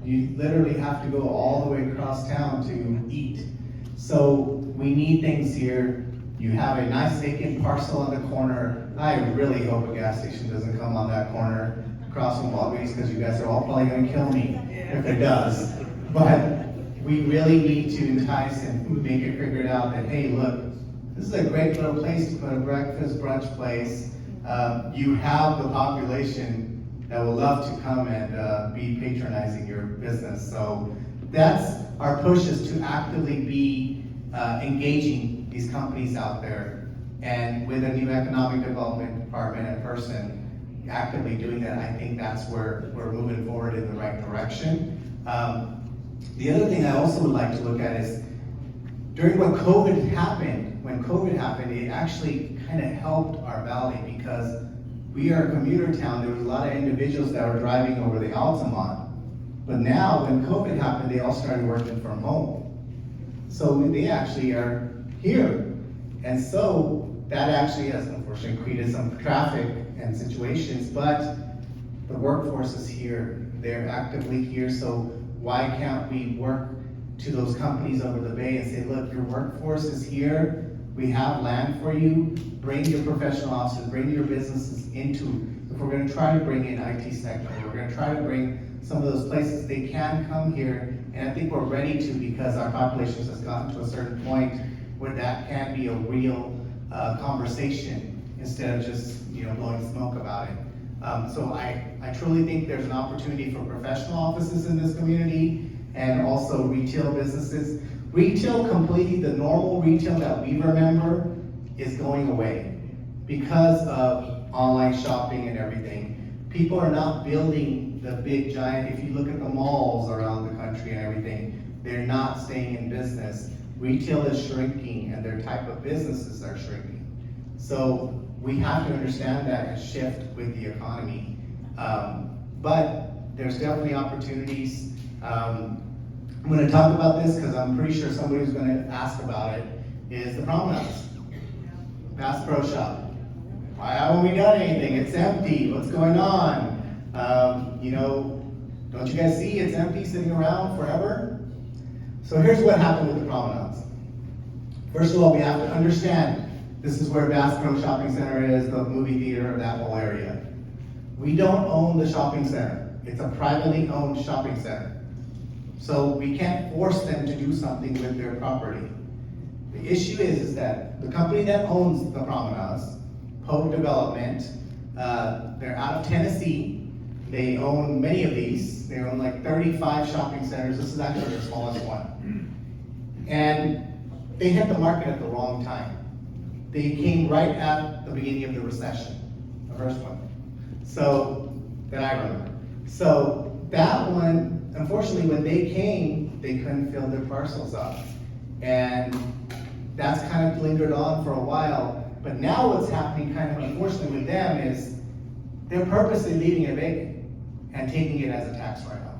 You literally have to go all the way across town to eat. So we need things here You have a nice vacant parcel on the corner. I really hope a gas station doesn't come on that corner across from Walgreens, because you guys are all probably gonna kill me if it does. But we really need to entice and make it figured out that, hey, look, this is a great little place to put a breakfast brunch place. You have the population that will love to come and be patronizing your business. So that's our push, is to actively be engaging these companies out there. And with a new economic development department and person actively doing that, I think that's where we're moving forward in the right direction. The other thing I also would like to look at is, during when COVID happened, it actually kind of helped our valley, because we are a commuter town. There was a lot of individuals that were driving over the Altamont. But now, when COVID happened, they all started working from home. So they actually are here. And so that actually has unfortunately created some traffic and situations, but the workforce is here. They're actively here, so why can't we work to those companies over the bay and say, look, your workforce is here, we have land for you, bring your professional officers, bring your businesses into, if we're gonna try to bring in IT sector, we're gonna try to bring some of those places, they can come here, and I think we're ready to, because our population has gotten to a certain point where that can be a real conversation, instead of just blowing smoke about it. So I truly think there's an opportunity for professional offices in this community, and also retail businesses. Retail completely, the normal retail that we remember is going away because of online shopping and everything. People are not building the big giant, if you look at the malls around the country and everything, they're not staying in business. Retail is shrinking and their type of businesses are shrinking. So we have to understand that shift with the economy. But there's definitely opportunities. I'm gonna talk about this because I'm pretty sure somebody's gonna ask about it, is the promenades. Bass Pro Shop. Why haven't we done anything? It's empty, what's going on? Don't you guys see it's empty, sitting around forever? So here's what happened with the promenades. First of all, we have to understand, this is where Bass Pro Shopping Center is, the movie theater, that whole area. We don't own the shopping center. It's a privately owned shopping center. So we can't force them to do something with their property. The issue is that the company that owns the promenades, Poe Development, they're out of Tennessee. They own many of these. They own like 35 shopping centers. This is actually their smallest one. And they hit the market at the wrong time. They came right at the beginning of the recession, the first one. So, that I remember. So, that one, unfortunately, when they came, they couldn't fill their parcels up. And that's kind of lingered on for a while. But now what's happening kind of unfortunately with them is they're purposely leaving it vacant and taking it as a tax write-off.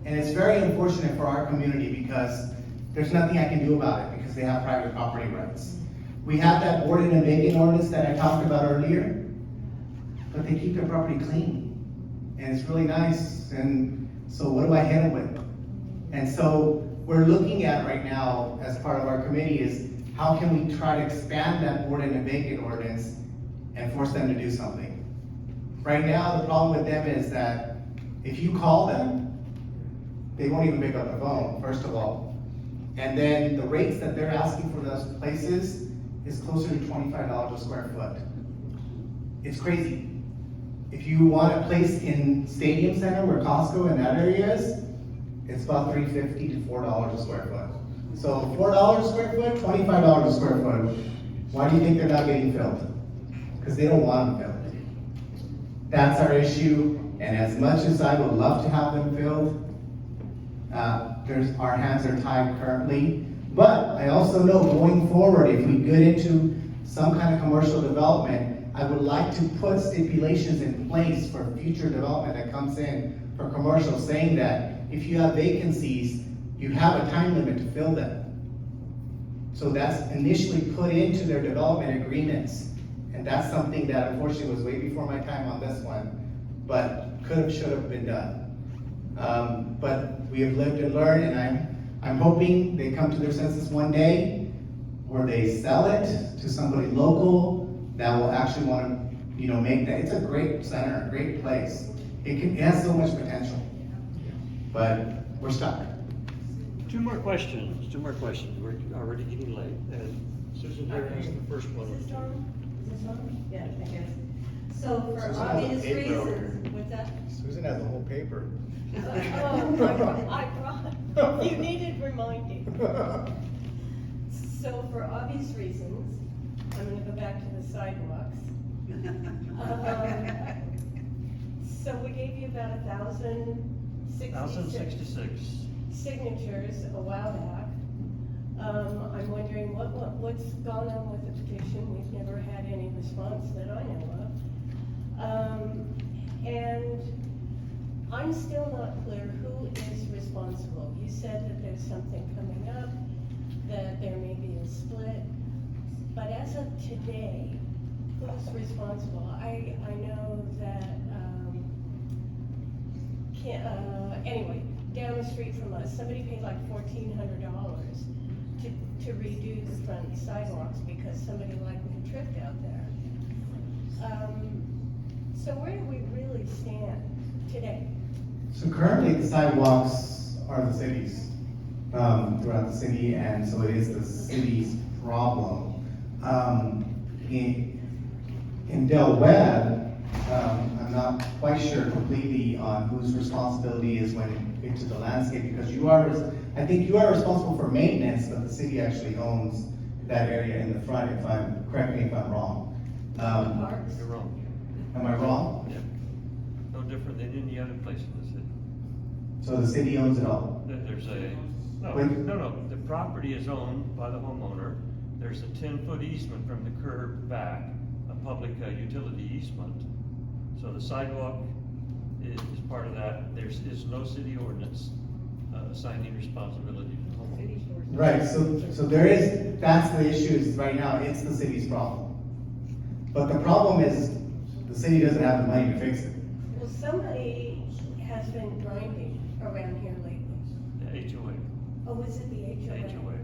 And it's very unfortunate for our community because there's nothing I can do about it because they have private property rights. We have that boarded and vacant ordinance that I talked about earlier, but they keep their property clean. And it's really nice, and so what do I hit them with? And so we're looking at right now, as part of our committee, is how can we try to expand that boarded and vacant ordinance and force them to do something? Right now, the problem with them is that if you call them, they won't even pick up the phone, first of all. And then the rates that they're asking for those places is closer to $25 a square foot. It's crazy. If you want a place in Stadium Center where Costco and that area is, it's about $3.50 to $4 a square foot. So $4 a square foot, $25 a square foot. Why do you think they're not getting filled? Because they don't want them filled. That's our issue, and as much as I would love to have them filled, our hands are tied currently. But I also know going forward, if we get into some kind of commercial development, I would like to put stipulations in place for future development that comes in for commercial, saying that if you have vacancies, you have a time limit to fill them. So that's initially put into their development agreements. And that's something that unfortunately was way before my time on this one, but could have, should have been done. But we have lived and learned, and I'm hoping they come to their senses one day. or they sell it to somebody local that will actually wanna, make that, it's a great center, a great place. It has so much potential, but we're stuck. Two more questions. We're already getting late. And Susan here has the first one. Is this on? Yeah, I guess. So for Susan has a obvious paper over reasons, what's that? Susan has the whole paper. Oh, I brought, you needed reminding. So for obvious reasons, I'm gonna go back to the sidewalks. So we gave you about 1,066 signatures a while back. I'm wondering what's gone on with the petition. We've never had any response that I know of. And I'm still not clear who is responsible. You said that there's something coming up, that there may be a split, but as of today, who's responsible? I know that, anyway, down the street from us, somebody paid like $1,400 to redo the front sidewalks because somebody liked me tripped out there. So where do we really stand today? So currently, the sidewalks are the cities, throughout the city, and so it is the city's problem. In Del Webb, I'm not quite sure completely on whose responsibility is when it gets to the landscape, because I think you are responsible for maintenance, but the city actually owns that area in the front, correct me if I'm wrong. You're wrong. Am I wrong? Yeah. No different than any other place in the city. So the city owns it all? There's no, Wait. the property is owned by the homeowner. There's a 10-foot easement from the curb back, a public utility easement. So the sidewalk is part of that. There is no city ordinance assigning responsibility to the homeowner. Right, so that's the issue is right now, it's the city's problem. But the problem is, the city doesn't have the money to fix it. Well, somebody has been grinding around here lately. The HOA. Oh, is it the HOA? HOA.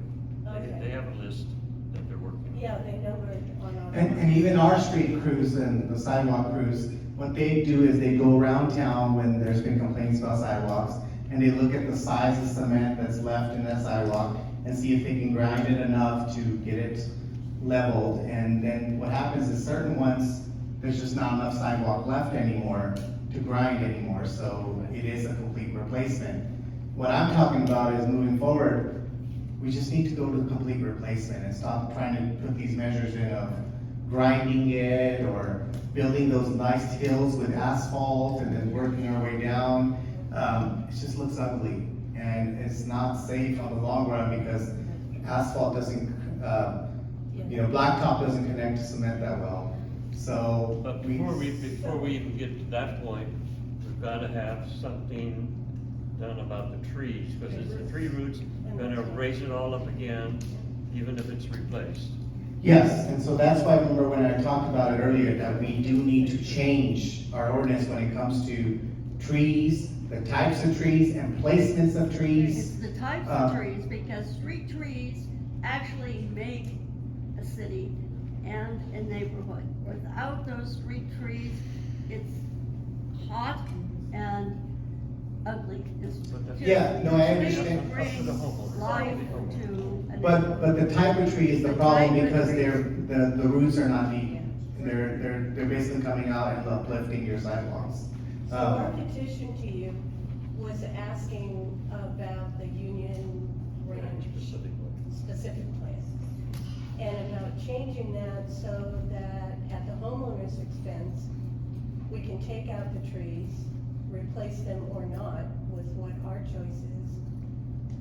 Okay. They have a list that they're working on. Yeah, they know we're on our. And even our street crews and the sidewalk crews, what they do is they go around town when there's been complaints about sidewalks, and they look at the size of cement that's left in that sidewalk and see if they can grind it enough to get it leveled. And then what happens is certain ones, there's just not enough sidewalk left anymore to grind anymore, so it is a complete replacement. What I'm talking about is moving forward, we just need to go to a complete replacement and stop trying to put these measures in of grinding it or building those nice hills with asphalt and then working our way down. It just looks ugly and it's not safe on the long run because asphalt doesn't, blacktop doesn't connect to cement that well. So. But before we even get to that point, we've got to have something done about the trees, because it's the tree roots gonna raise it all up again, even if it's replaced. Yes, and so that's why, remember when I talked about it earlier, that we do need to change our ordinance when it comes to trees, the types of trees and placements of trees. It's the types of trees, because street trees actually make a city and a neighborhood. Without those street trees, it's hot and ugly. Yeah, no, I understand. Brings life to a But neighborhood. the type of tree is the problem because the roots are not deep. They're basically coming out and uplifting your sidewalks. So our petition to you was asking about the Union Ranch specific place. And about changing that so that at the homeowner's expense, we can take out the trees, replace them or not with what our choice is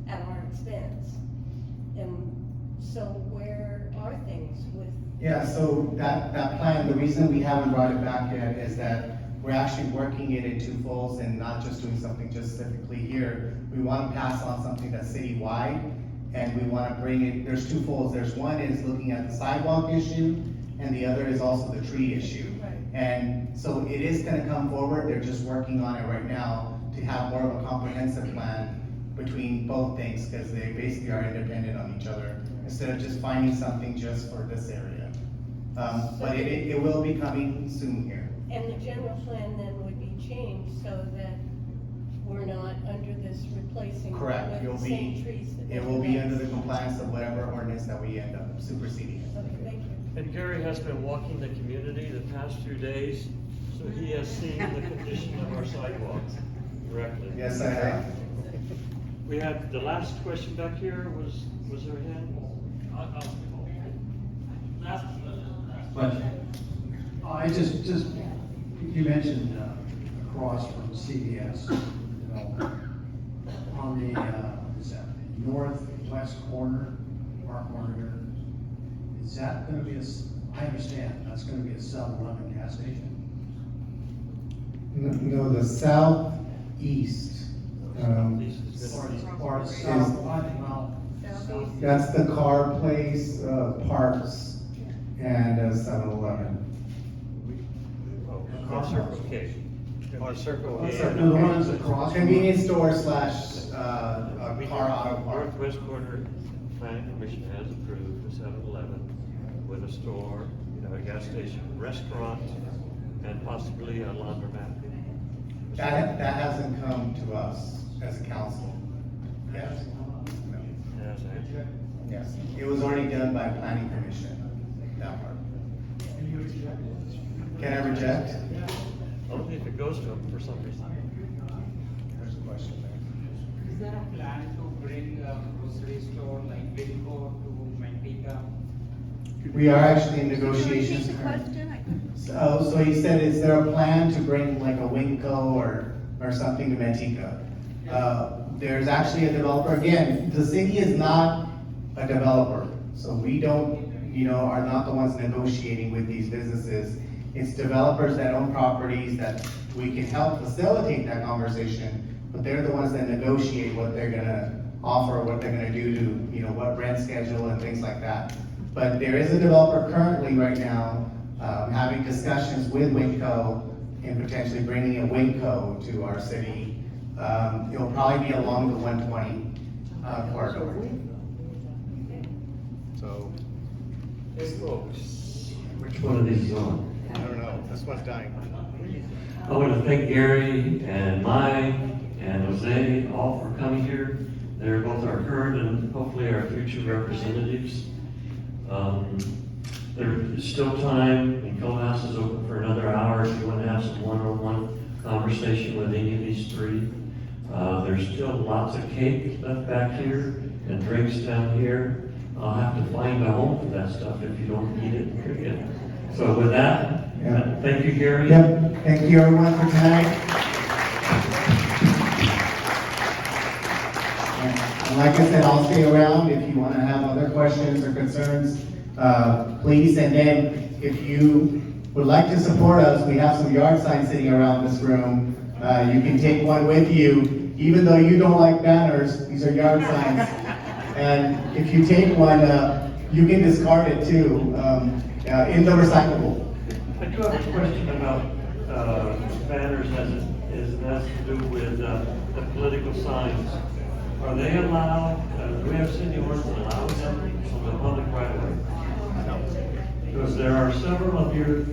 at our expense. And so where are things with? Yeah, so that plan, the reason we haven't brought it back yet is that we're actually working it in two folds and not just doing something just specifically here. We want to pass on something that's citywide, and we want to bring it, there's two folds. There's one is looking at the sidewalk issue, and the other is also the tree issue. Right. And so it is gonna come forward, they're just working on it right now to have more of a comprehensive plan between both things, because they basically are independent on each other, instead of just finding something just for this area. But it will be coming soon here. And the general plan then would be changed so that we're not under this replacing Correct, with you'll the same be, trees. that it will be everybody under the else- compliance of whatever ordinance that we end up superseding. Okay, thank you. And Gary has been walking the community the past few days, so he has seen the condition of our sidewalks directly. Yes, I have. We had, the last question back here was there a hand? But, I just, you mentioned, across from CVS development, on the, is that northwest corner, our corner here, is that gonna be I understand, that's gonna be a 7-Eleven gas station? No, the southeast, Or south, well, south. that's the car place, parks, and 7-Eleven. Circle K. Or Circle K. No, the ones across. from- Convenience store slash, car auto park. Northwest Corner Planning Commission has approved a 7-Eleven with a store, a gas station, restaurant, and possibly a laundromat. That hasn't come to us as a council. Yes. No. Yes, Yes, it was already done by planning commission, that part. Can I reject? only if it goes to them for some reason. There's a question there. Is there a plan to bring a grocery store like Wilco to Manteca? We are actually in Could you repeat negotiations. the question? I couldn't. So he said, is there a plan to bring like a Winco or something to Manteca? There's actually a developer, again, the city is not a developer, so we don't, are not the ones negotiating with these businesses. It's developers that own properties that we can help facilitate that conversation, but they're the ones that negotiate what they're gonna offer, what they're gonna do to, what rent schedule and things like that. But there is a developer currently right now, having discussions with Winco and potentially bringing a Winco to our city. It'll probably be along the 120 corridor. So, Hey folks, which one of these is on? I don't know, this one's dying. I want to thank Gary and Mike and Jose all for coming here. They're both our current and hopefully our future representatives. There's still time, and Clubhouse is open for another hour if you want to have some one-on-one conversation with any of these three. There's still lots of cake left back here and drinks down here. I'll have to find a home for that stuff if you don't eat it and drink it. So with that, Yeah. thank you, Gary. Yep, thank you everyone for tonight. And like I said, I'll stay around if you want to have other questions or concerns, please. And then if you would like to support us, we have some yard signs sitting around this room. You can take one with you, even though you don't like banners, these are yard signs. And if you take one, you can discard it too, in the recyclable. I do have a question about banners as has to do with the political signs. Are they allowed, do we have city ordinance that allows them on the public right of way? Because there are several of your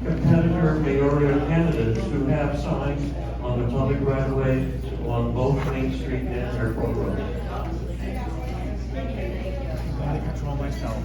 competitor mayoral candidates who have signs on the public right of way on both Main Street and Airport Road. I control myself.